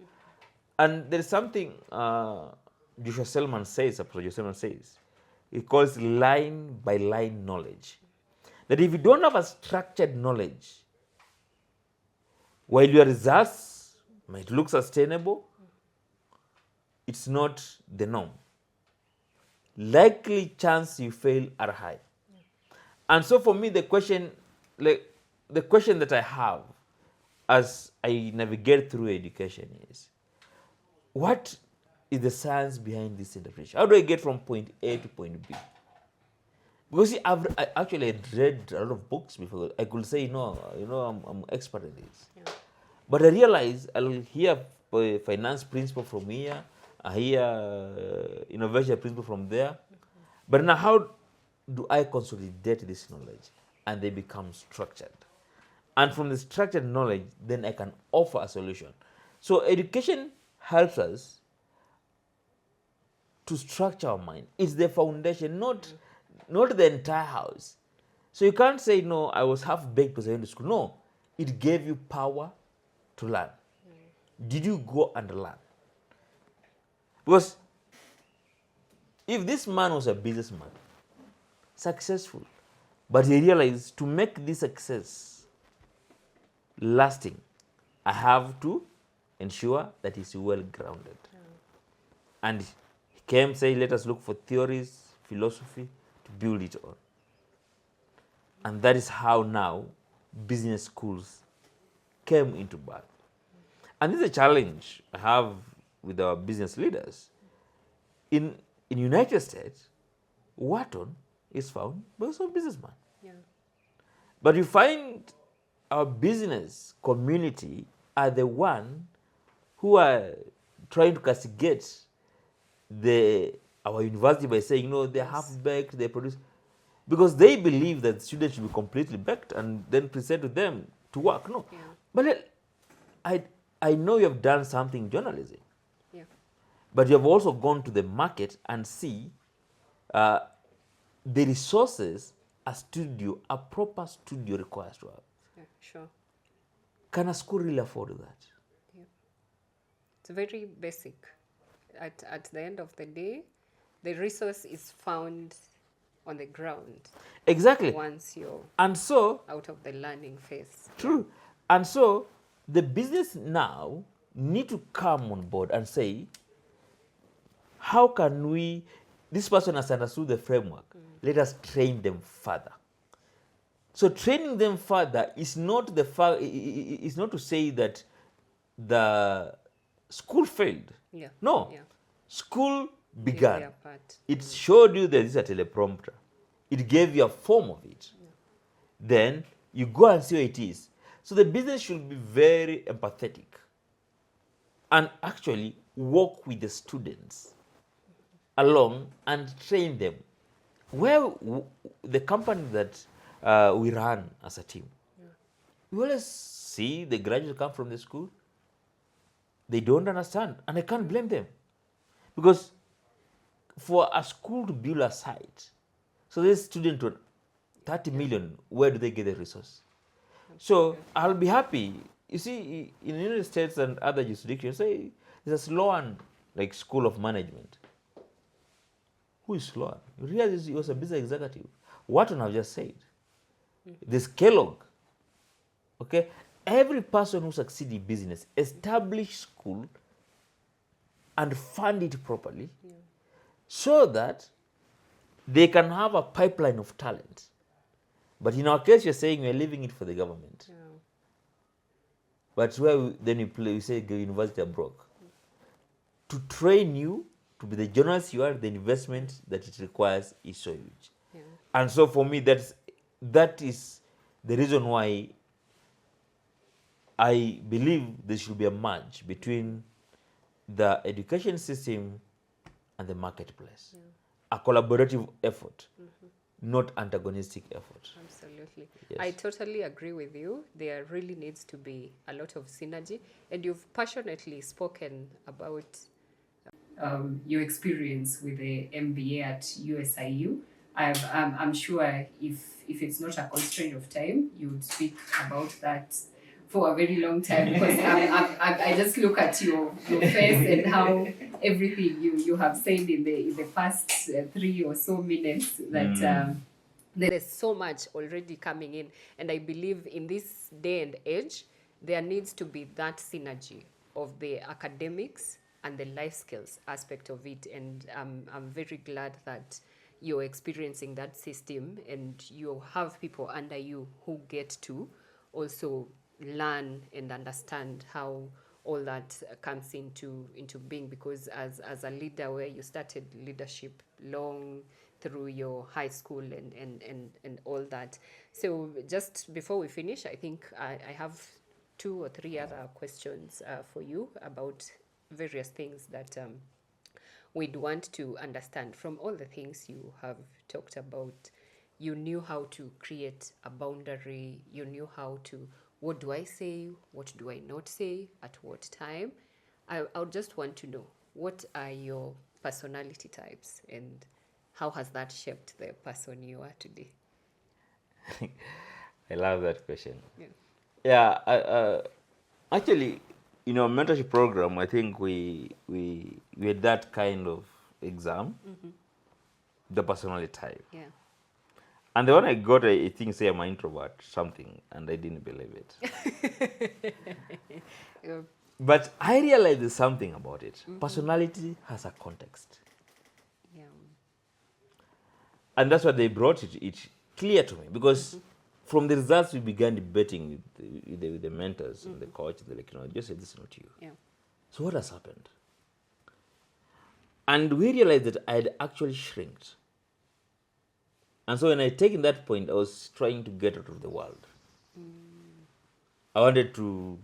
Speaker 2: And there is something Joshua Selman says, he calls line by line knowledge. That if you don't have a structured knowledge, while your results might look sustainable, it's not the norm. Likely chance you fail are high. And so for me, the question that I have as I navigate through education is, what is the science behind this interpretation? How do I get from point A to point B? Because I actually read a lot of books before. I could say, I'm expert in this. Yeah. But I realize I'll hear finance principle from here, I hear innovation principle from there. But now how do I consolidate this knowledge? And they become structured. And from the structured knowledge, then I can offer a solution. So education helps us to structure our mind. It's the foundation, not the entire house. So you can't say, no, I was half-baked because I went to school. No, it gave you power to learn. Did you go and learn? Because if this man was a businessman, successful, but he realized to make this success lasting, I have to ensure that he's well grounded. And he came saying, let us look for theories, philosophy to build it on. And that is how now business schools came into birth. And this is a challenge I have with our business leaders, in United States, Wharton is found by a businessman.
Speaker 1: Yeah.
Speaker 2: But you find our business community are the one who are trying to castigate our university by saying, no, they're half baked, they produce, because they believe that students should be completely baked and then present to them to work. No,
Speaker 1: Yeah.
Speaker 2: but I know you have done something in journalism,
Speaker 1: Yeah.
Speaker 2: but you have also gone to the market and see the resources a proper studio requires to have.
Speaker 1: Yeah. Sure.
Speaker 2: Can a school really afford that?
Speaker 1: Yeah. It's very basic. At the end of the day, the resource is found on the ground
Speaker 2: Exactly.
Speaker 1: once you're
Speaker 2: And so,
Speaker 1: out of the learning phase.
Speaker 2: true. And so, the business now need to come on board and say, how can we, this person has understood the framework, let us train them further. So training them further is not is not to say that the school failed.
Speaker 1: Yeah.
Speaker 2: No.
Speaker 1: Yeah.
Speaker 2: School
Speaker 1: Did
Speaker 2: began.
Speaker 1: their part.
Speaker 2: It showed you that this is a teleprompter. It gave you a form of it. Then you go and see what it is. So the business should be very empathetic and actually work with the students along and train them. The company that we run as a team, we always see the graduates come from the school. They don't understand, and I can't blame them, because for a school to build a site, so this student to 30 million, where do they get the resource? So I'll be happy. You see, in the United States and other jurisdictions, say there's a Sloan like School of Management. Who is Sloan? You realize he was a business executive. Wharton have just said. There's Kellogg. Okay? Every person who succeeds in business, establish school and fund it properly so that they can have a pipeline of talent. But in our case, you're saying we're leaving it for the government.
Speaker 1: Yeah.
Speaker 2: But where then we say the university are broke. To train you to be the journalist you are, the investment that it requires is so huge.
Speaker 1: Yeah.
Speaker 2: And so for me, that is the reason why I believe there should be a merge between the education system and the marketplace. A collaborative effort, not antagonistic effort.
Speaker 1: Absolutely.
Speaker 2: Yes.
Speaker 1: I totally agree with you. There really needs to be a lot of synergy. And you've passionately spoken about your experience with the MBA at USIU. I'm sure if it's not a constraint of time, you would speak about that for a very long time, because I just look at your face and how everything you have said in the past 3 or so minutes that there is so much already coming in, and I believe in this day and age there needs to be that synergy of the academics and the life skills aspect of it, and I'm very glad that you're experiencing that system and you have people under you who get to also learn and understand how all that comes into being, because as a leader, where you started leadership long through your high school and all that. So just before we finish, I think I have 2 or 3 other questions for you about various things that we'd want to understand from all the things you have talked about. You knew how to create a boundary. You knew how to, what do I say? What do I not say? At what time? I would just want to know, what are your personality types and how has that shaped the person you are today?
Speaker 2: I love that question.
Speaker 1: Yeah.
Speaker 2: Yeah, actually, in our mentorship program, I think we had that kind of exam, the personality type.
Speaker 1: Yeah.
Speaker 2: And the one I got, I think, say I'm an introvert, something, and I didn't believe it.
Speaker 1: Yeah.
Speaker 2: But I realized there's something about it. Personality has a context.
Speaker 1: Yeah.
Speaker 2: And that's what they brought it clear to me, because from the results we began debating with the mentors and the coach, they're like, just say this is not you.
Speaker 1: Yeah.
Speaker 2: So what has happened? And we realized that I had actually shrinked. And so when I taken that point, I was trying to get out of the world. I wanted to,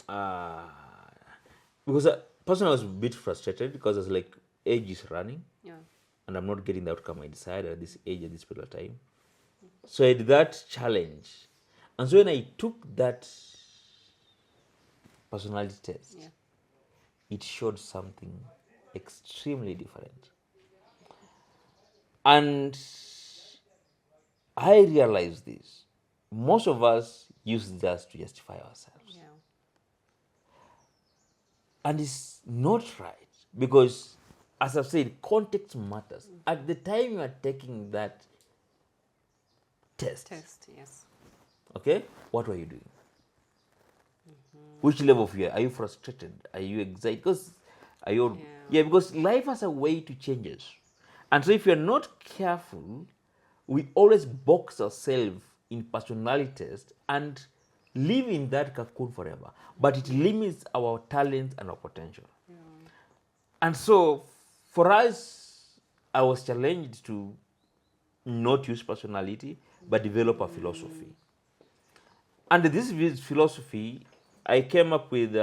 Speaker 2: uh, because personally I was a bit frustrated because I was like, age is running.
Speaker 1: Yeah.
Speaker 2: And I'm not getting the outcome I decided at this age, at this particular time. So I had that challenge. And so when I took that personality test,
Speaker 1: Yeah.
Speaker 2: it showed something extremely different. And I realized this. Most of us use this to justify ourselves.
Speaker 1: Yeah.
Speaker 2: And it's not right because, as I've said, context matters. At the time you are taking that test,
Speaker 1: Yes.
Speaker 2: okay, what were you doing? Which level of fear? Are you frustrated? Are you excited? Because are you? Yeah, because life has a way to change us, and so if you're not careful, we always box ourselves in personality test and live in that cocoon forever. But it limits our talents and our potential. And so, for us, I was challenged to not use personality, but develop a philosophy. And this philosophy, I came up with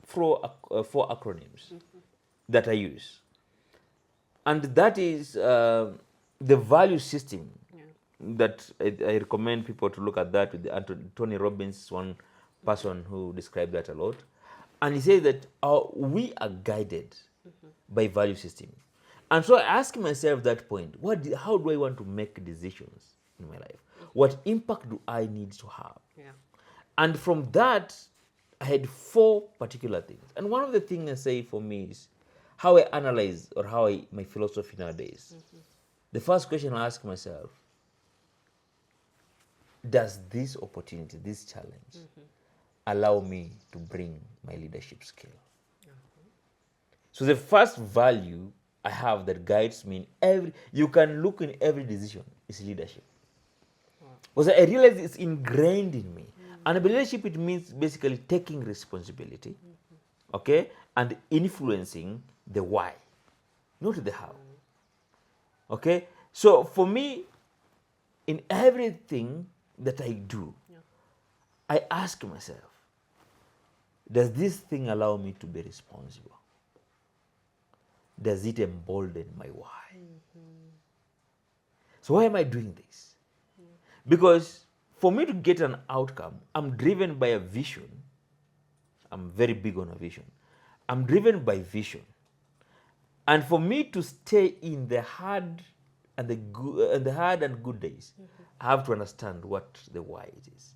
Speaker 2: four acronyms that I use. And that is the value system that I recommend people to look at that with Tony Robbins, one person who described that a lot. And he says that we are guided by value system. And so I ask myself that point, how do I want to make decisions in my life? What impact do I need to have?
Speaker 1: Yeah.
Speaker 2: And from that, I had four particular things. And one of the things I say for me is how I analyze or my philosophy nowadays. The first question I ask myself, does this opportunity, this challenge, allow me to bring my leadership skill? So the first value I have that guides me you can look in every decision is leadership. Because I realize it's ingrained in me. And by leadership, it means basically taking responsibility, okay, and influencing the why, not the how. Okay, so for me, in everything that I do, I ask myself, does this thing allow me to be responsible? Does it embolden my why? So why am I doing this? Because for me to get an outcome, I'm driven by a vision. I'm very big on a vision. I'm driven by vision. And for me to stay in the hard and the good days, I have to understand what the why it is.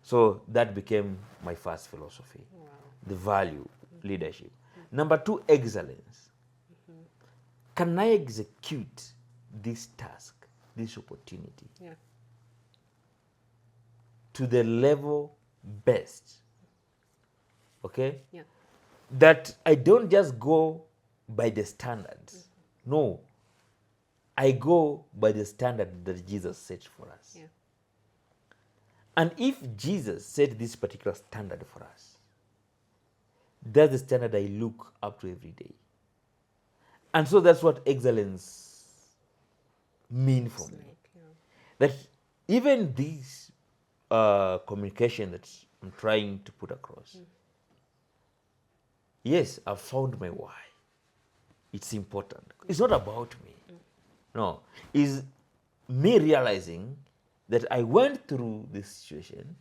Speaker 2: So that became my first philosophy. The value, leadership. Number two, excellence. Can I execute this task, this opportunity to the level best? Okay?
Speaker 1: Yeah.
Speaker 2: That I don't just go by the standards. No. I go by the standard that Jesus set for us.
Speaker 1: Yeah.
Speaker 2: And if Jesus set this particular standard for us, that's the standard I look up to every day. And so that's what excellence means for me. That even this communication that I'm trying to put across, yes, I've found my why. It's important. It's not about me. No. It's me realizing that I went through this situation,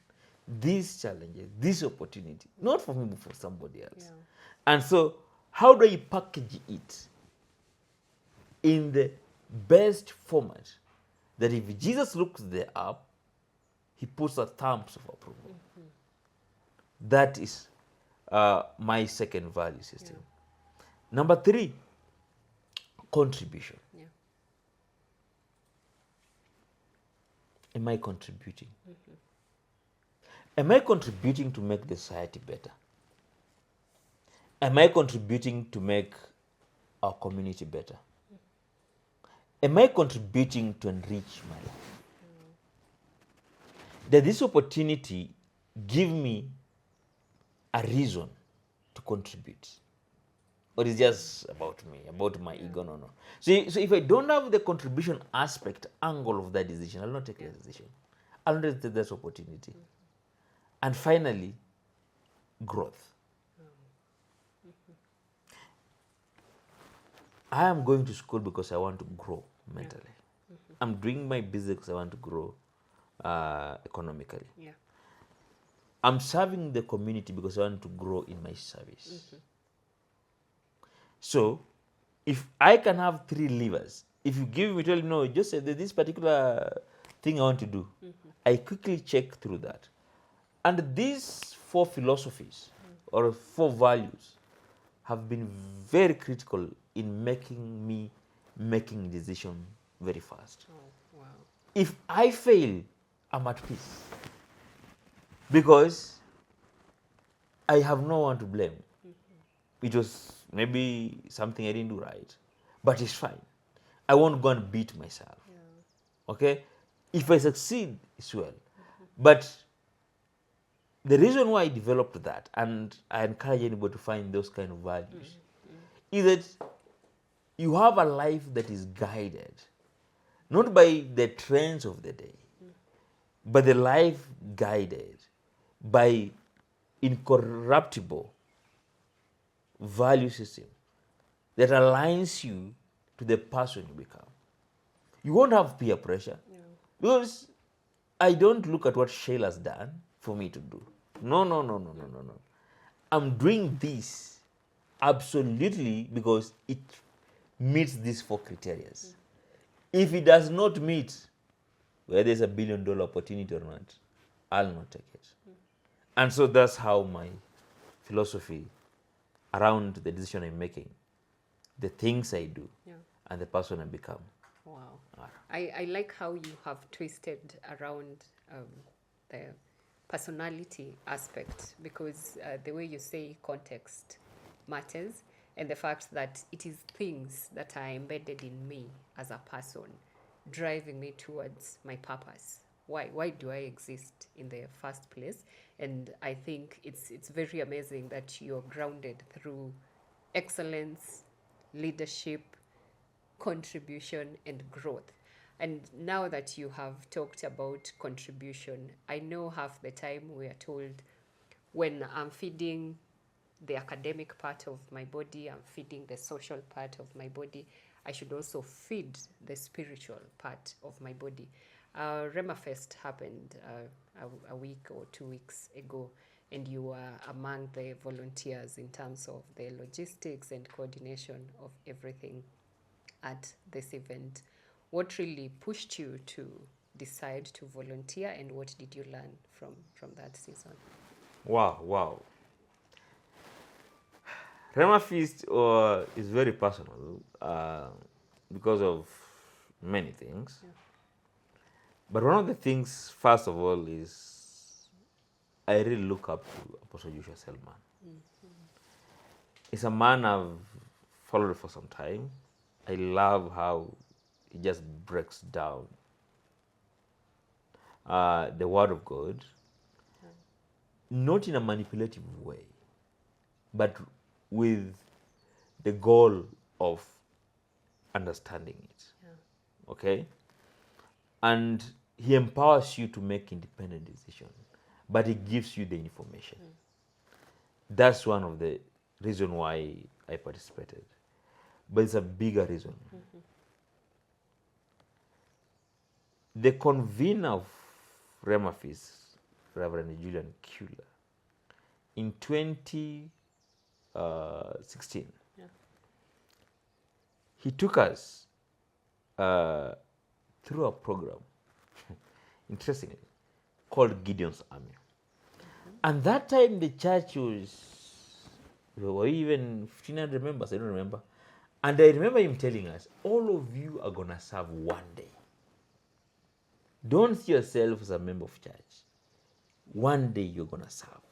Speaker 2: these challenges, this opportunity, not for me, but for somebody else.
Speaker 1: Yeah.
Speaker 2: And so, how do I package it in the best format that if Jesus looks there up, he puts a thumbs of approval? That is my second value system. Number three, contribution.
Speaker 1: Yeah.
Speaker 2: Am I contributing? Am I contributing to make the society better? Am I contributing to make our community better? Am I contributing to enrich my life? Does this opportunity give me a reason to contribute? or it's just about me, about my ego. No, no. So if I don't have the contribution aspect angle of that decision, I'll not take that decision. I'll not take that opportunity. And finally, growth. I am going to school because I want to grow mentally. I'm doing my business because I want to grow economically.
Speaker 1: Yeah.
Speaker 2: I'm serving the community because I want to grow in my service. So, if I can have 3 levers, if you give me, tell me, no, just say this particular thing I want to do, I quickly check through that. And these 4 philosophies or 4 values have been very critical in making decision very fast.
Speaker 1: Oh, wow.
Speaker 2: If I fail, I'm at peace because I have no one to blame. It was maybe something I didn't do right, but it's fine. I won't go and beat myself. Okay? If I succeed, it's well. But the reason why I developed that, and I encourage anybody to find those kind of values, is that you have a life that is guided not by the trends of the day, but the life guided by incorruptible value system that aligns you to the person you become. You won't have peer pressure because I don't look at what Shayla's done for me to do. No. I'm doing this absolutely because it meets these 4 criteria. If it does not meet, whether there's a $1 billion opportunity or not, I'll not take it. And so that's how my philosophy around the decision I'm making, the things I do, and the person I become.
Speaker 1: Wow. I like how you have twisted around the personality aspect, because the way you say context matters, and the fact that it is things that are embedded in me as a person driving me towards my purpose. Why do I exist in the first place? And I think it's very amazing that you're grounded through excellence, leadership, contribution, and growth. And now that you have talked about contribution, I know half the time we are told when I'm feeding the academic part of my body, I'm feeding the social part of my body, I should also feed the spiritual part of my body. Rema Fest happened a week or 2 weeks ago, and you were among the volunteers in terms of the logistics and coordination of everything at this event. What really pushed you to decide to volunteer, and what did you learn from that season?
Speaker 2: Wow. Rema Feast is very personal because of many things. But one of the things, first of all, is I really look up to Apostle Joshua Selman. He's a man I've followed for some time. I love how he just breaks down the Word of God, not in a manipulative way, but with the goal of understanding it. Okay? And he empowers you to make independent decisions, but he gives you the information. That's one of the reasons why I participated. But it's a bigger reason. The convener of Rema Feast, Reverend Julian Kuehler, in 2016, he took us through a program, interestingly, called Gideon's Army. And that time the church were even 1,500 members, I don't remember. And I remember him telling us, all of you are going to serve one day. Don't see yourself as a member of church. One day you're going to serve.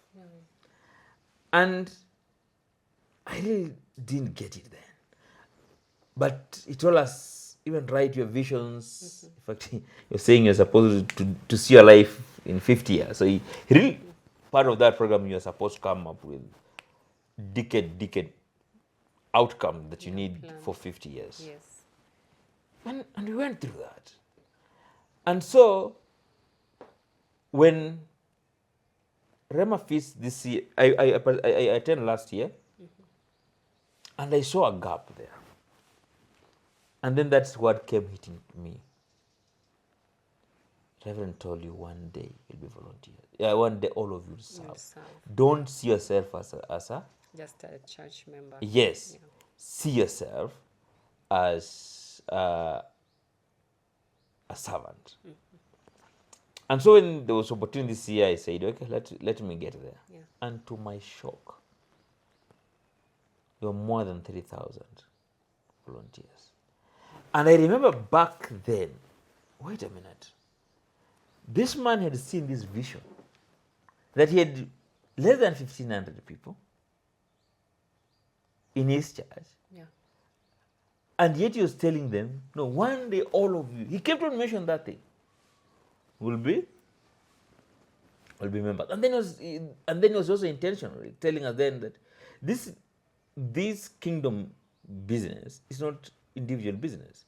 Speaker 2: And I really didn't get it then. But he told us, even write your visions. In fact, you're saying you're supposed to see your life in 50 years. So he really, part of that program, you're supposed to come up with decade outcome that you
Speaker 1: Yeah,
Speaker 2: need
Speaker 1: plan.
Speaker 2: for 50 years.
Speaker 1: Yes.
Speaker 2: And we went through that. And so when Rema Feast this year, I attended last year, and I saw a gap there. And then that's what kept hitting me. Reverend told you one day you'll be volunteer. Yeah, one day all of you will serve.
Speaker 1: serve.
Speaker 2: Don't see yourself as a
Speaker 1: Just a church member.
Speaker 2: yes.
Speaker 1: Yeah.
Speaker 2: See yourself as a servant. And so when there was opportunity this year, I said, okay, let me get there.
Speaker 1: Yeah.
Speaker 2: And to my shock, there were more than 3,000 volunteers. And I remember back then, wait a minute, this man had seen this vision that he had less than 1,500 people in his church.
Speaker 1: Yeah.
Speaker 2: And yet he was telling them, no, one day all of you, he kept on mentioning that thing, will be members. And then he was also intentionally telling us then that this kingdom business is not individual business.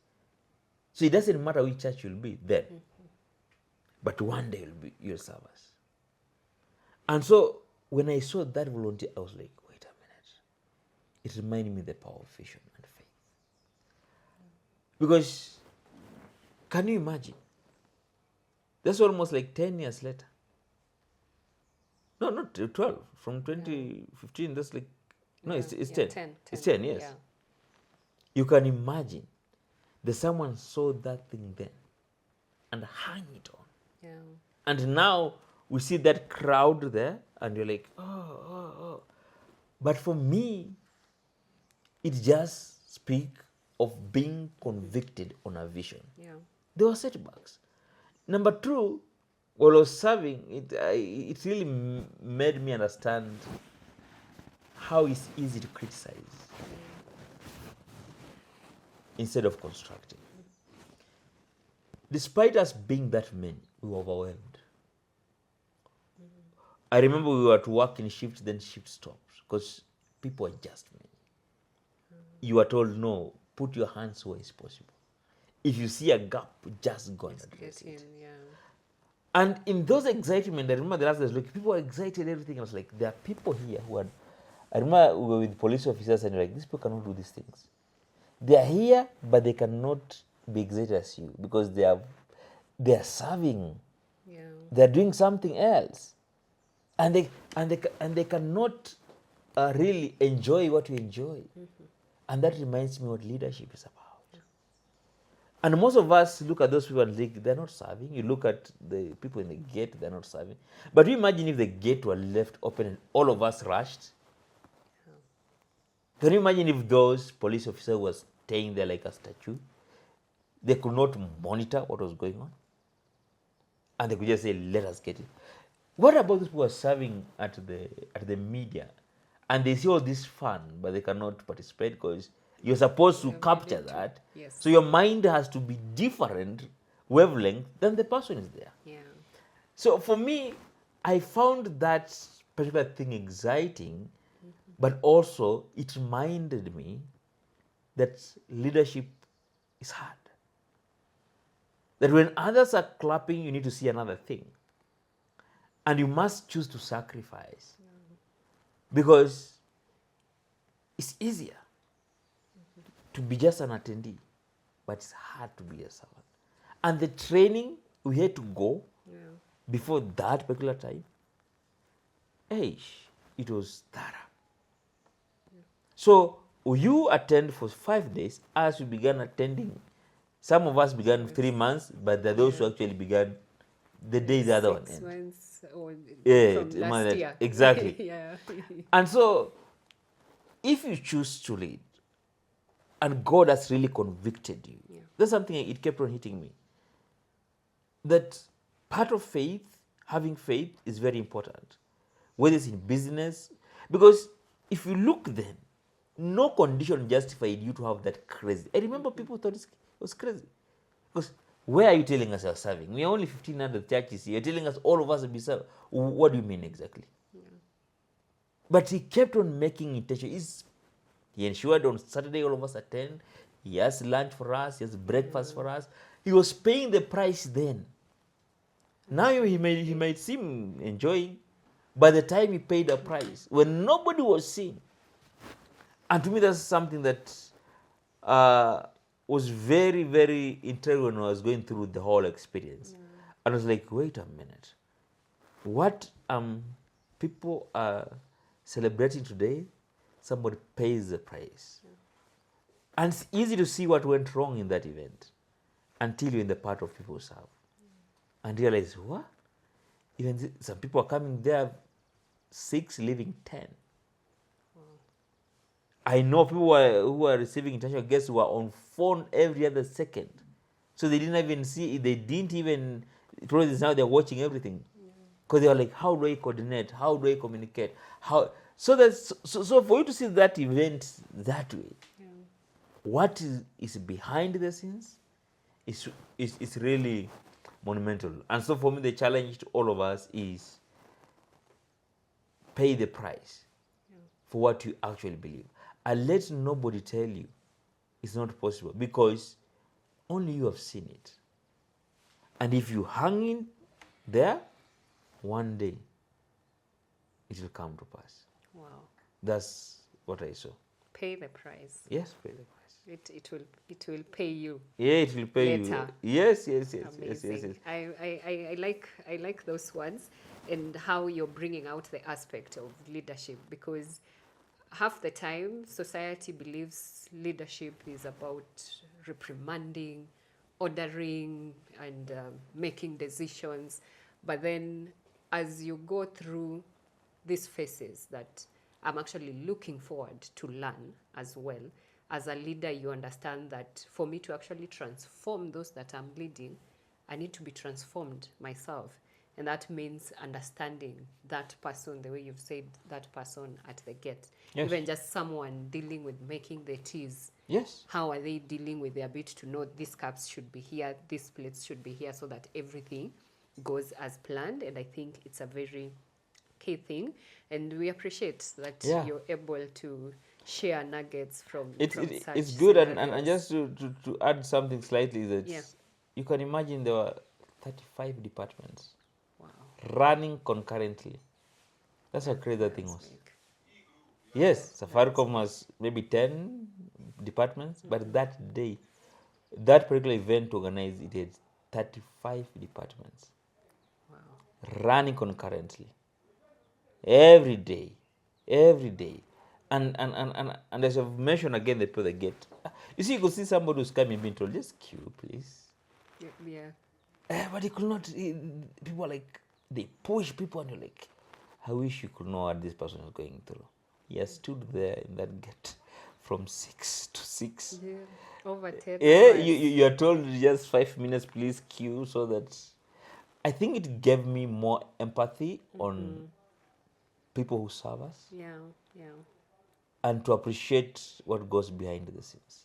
Speaker 2: So it doesn't matter which church you'll be then. But one day you'll serve us. And so when I saw that volunteer, I was like, wait a minute. It reminded me of the power of vision and faith. Because can you imagine? That's almost like 10 years later. No, not 12. From 2015, that's like, no, it's 10.
Speaker 1: 10.
Speaker 2: It's 10, yes.
Speaker 1: Yeah.
Speaker 2: You can imagine that someone saw that thing then and hung it on.
Speaker 1: Yeah.
Speaker 2: And now we see that crowd there, and you're like, oh. But for me, it just speaks of being convicted on a vision.
Speaker 1: Yeah.
Speaker 2: There were setbacks. Number two, while I was serving, it really made me understand how it's easy to criticize instead of constructing. Despite us being that many, we were overwhelmed. I remember we were to work in shift, then shift stopped because people were just many. You were told, no, put your hands where it's possible. If you see a gap, just go and address it.
Speaker 1: Yeah.
Speaker 2: And in those excitement, I remember the last days, like, people were excited, everything. I was like, there are people here who are. I remember we were with police officers and like, these people cannot do these things. They are here, but they cannot be excited as you because they are serving.
Speaker 1: Yeah.
Speaker 2: They are doing something else, and they cannot really enjoy what you enjoy. And that reminds me what leadership is about. And most of us look at those people and think they're not serving. You look at the people in the gate, they're not serving. But you imagine if the gate were left open and all of us rushed. Can you imagine if those police officers were staying there like a statue? They could not monitor what was going on. And they could just say, let us get it. What about those who are serving at the media? And they see all this fun, but they cannot participate because you're supposed to capture that.
Speaker 1: Yes.
Speaker 2: So your mind has to be different wavelength than the person is there.
Speaker 1: Yeah.
Speaker 2: So for me, I found that particular thing exciting, but also it reminded me that leadership is hard. That when others are clapping, you need to see another thing. And you must choose to sacrifice. Because it's easier to be just an attendee, but it's hard to be a servant. And the training we had to go before that particular time, it was thorough. So you attend for 5 days as we began attending. Some of us began 3 months, but there are those who actually began the day the other one ended.
Speaker 1: 6 months or from
Speaker 2: Yeah,
Speaker 1: last year.
Speaker 2: exactly.
Speaker 1: Yeah.
Speaker 2: And so, if you choose to lead, and God has really convicted you, that's something it kept on hitting me. That part of faith, having faith, is very important. Whether it's in business, because if you look then, no condition justified you to have that crazy. I remember people thought it was crazy. Because where are you telling us you're serving? We are only 1,500 churches here. You're telling us all of us will be served. What do you mean exactly? Yeah. But he kept on making intention. He ensured on Saturday all of us attend. He has lunch for us. He has breakfast for us. He was paying the price then. Now he might seem enjoying. By the time he paid the price, when nobody was seeing, and to me that's something that was very, very integral when I was going through the whole experience. And I was like, wait a minute, what people are celebrating today, somebody pays the price. And it's easy to see what went wrong in that event until you're in the part of people who serve and realize, what? Even some people are coming there 6, leaving 10. I know people who are receiving international guests who are on phone every other second. So they didn't even see, they didn't even, probably now they're watching everything. Because they were like, how do I coordinate? How do I communicate? So for you to see that event that way, what is behind the scenes is really monumental. And so for me, the challenge to all of us is pay the price for what you actually believe. And let nobody tell you it's not possible, because only you have seen it. And if you hang in there, one day it will come to pass.
Speaker 1: Wow.
Speaker 2: That's what I saw.
Speaker 1: Pay the price.
Speaker 2: Yes, pay the price.
Speaker 1: It will pay you.
Speaker 2: Yeah, it will pay
Speaker 1: later.
Speaker 2: you. Yes.
Speaker 1: Amazing. I like those words and how you're bringing out the aspect of leadership, because half the time society believes leadership is about reprimanding, ordering, and making decisions. But then as you go through these phases that I'm actually looking forward to learn as well, as a leader, you understand that for me to actually transform those that I'm leading, I need to be transformed myself. And that means understanding that person, the way you've said that person at the gate.
Speaker 2: Yes.
Speaker 1: Even just someone dealing with making the teas.
Speaker 2: Yes.
Speaker 1: How are they dealing with their bit to know these cups should be here, these plates should be here, so that everything goes as planned. And I think it's a very key thing. And we appreciate that you're able to share nuggets from such
Speaker 2: it's good. And
Speaker 1: scenarios.
Speaker 2: just to add something slightly, that you can imagine there were 35 departments running concurrently. That's how crazy that thing was. Yes, Safaricom was maybe 10 departments, but that day, that particular event organized, it had 35 departments running concurrently every day. And as I've mentioned again, the people that get, you see, you could see somebody who's coming being told, just queue, please. But he could not. People are like, they push people, and you're like, I wish you could know what this person is going through. He has stood there in that gate from 6 to 6.
Speaker 1: Over 10
Speaker 2: hours. You're told just 5 minutes, please queue, so that I think it gave me more empathy on people who serve us. And to appreciate what goes behind the scenes.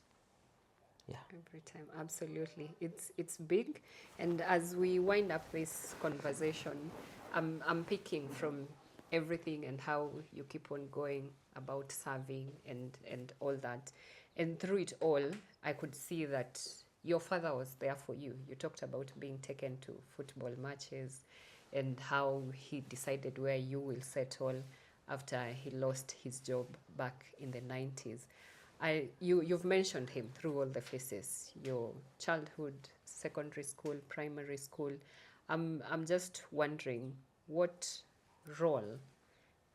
Speaker 1: Every time, absolutely. It's big. And as we wind up this conversation, I'm picking from everything and how you keep on going about serving and all that. And through it all, I could see that your father was there for you. You talked about being taken to football matches and how he decided where you will settle after he lost his job back in the 90s. You've mentioned him through all the phases, your childhood, secondary school, primary school. I'm just wondering, what role,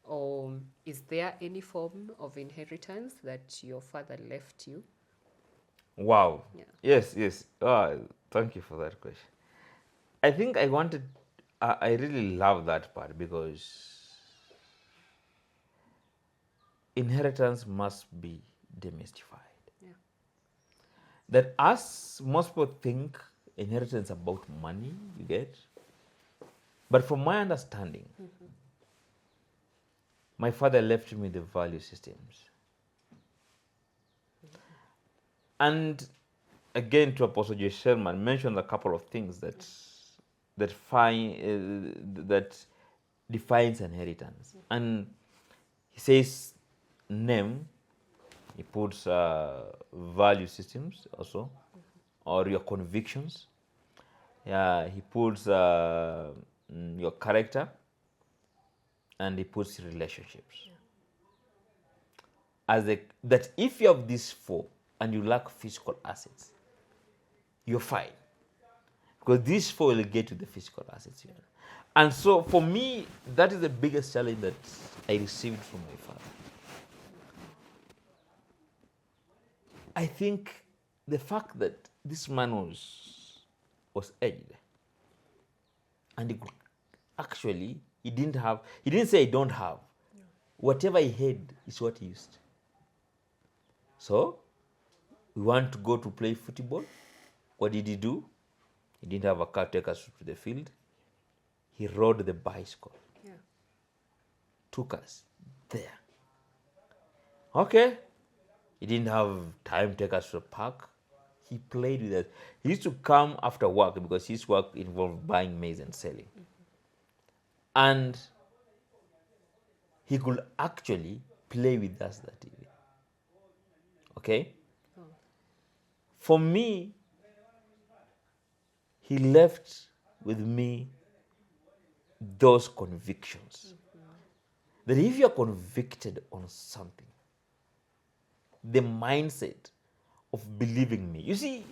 Speaker 1: or is there any form of inheritance that your father left you?
Speaker 2: Wow. Yes. Thank you for that question. I think I really love that part, because inheritance must be demystified. That as most people think inheritance about money, you get. But from my understanding, my father left me the value systems. And again, to Apostle J. Sherman, mentioned a couple of things that defines inheritance. And he says, name, He puts value systems also, or your convictions. Yeah, he puts your character, and he puts relationships. As that if you have these four and you lack physical assets, you're fine. Because these four will get you the physical assets here. And so for me, that is the biggest challenge that I received from my father. I think the fact that this man was aged, and he could actually, he didn't say I don't have. Whatever he had is what he used. So we want to go to play football. What did he do? He didn't have a car to take us to the field. He rode the bicycle.
Speaker 1: Yeah.
Speaker 2: Took us there. Okay. He didn't have time to take us to the park. He played with us. He used to come after work because his work involved buying maize and selling. And he could actually play with us that evening. Okay?
Speaker 1: Oh.
Speaker 2: For me, he left with me those convictions. That if you're convicted on something, the mindset of believing me. You see,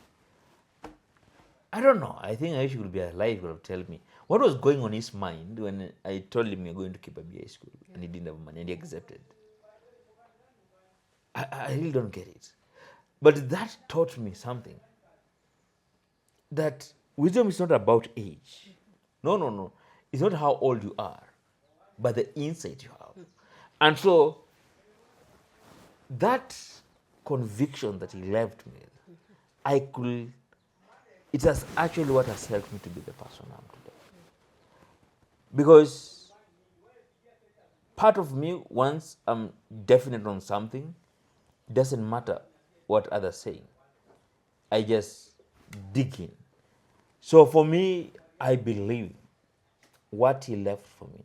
Speaker 2: I don't know. I think I should be alive to tell me what was going on in his mind when I told him you're going to keep a BA school and he didn't have money and he accepted. I really don't get it. But that taught me something. That wisdom is not about age. No. It's not how old you are, but the insight you have. And so that conviction that he left me, it has actually what has helped me to be the person I am today. Because part of me, once I'm definite on something, doesn't matter what others say. I just dig in. So for me, I believe what he left for me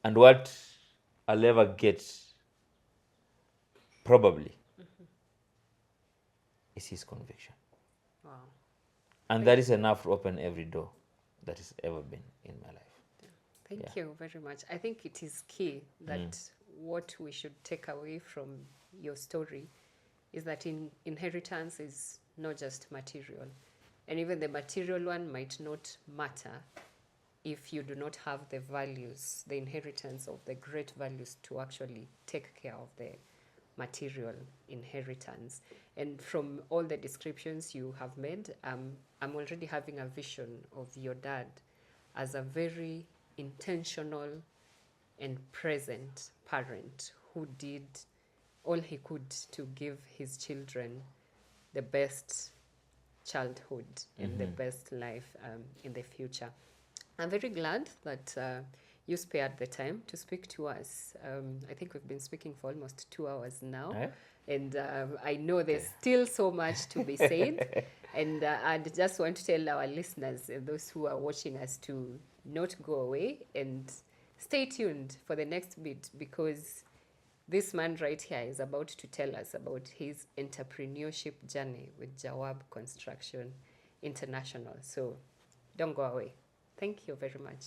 Speaker 2: and what I'll ever get probably is his conviction.
Speaker 1: Wow.
Speaker 2: And that is enough to open every door that has ever been in my life.
Speaker 1: Thank you very much. I think it is key that what we should take away from your story is that inheritance is not just material. And even the material one might not matter if you do not have the values, the inheritance of the great values to actually take care of the material inheritance. And from all the descriptions you have made, I'm already having a vision of your dad as a very intentional and present parent who did all he could to give his children the best childhood and the best life in the future. I'm very glad that you spared the time to speak to us. I think we've been speaking for almost 2 hours now. And I know there's still so much to be said. And I just want to tell our listeners and those who are watching us to not go away and stay tuned for the next bit, because this man right here is about to tell us about his entrepreneurship journey with Jawab Construction International. So don't go away. Thank you very much.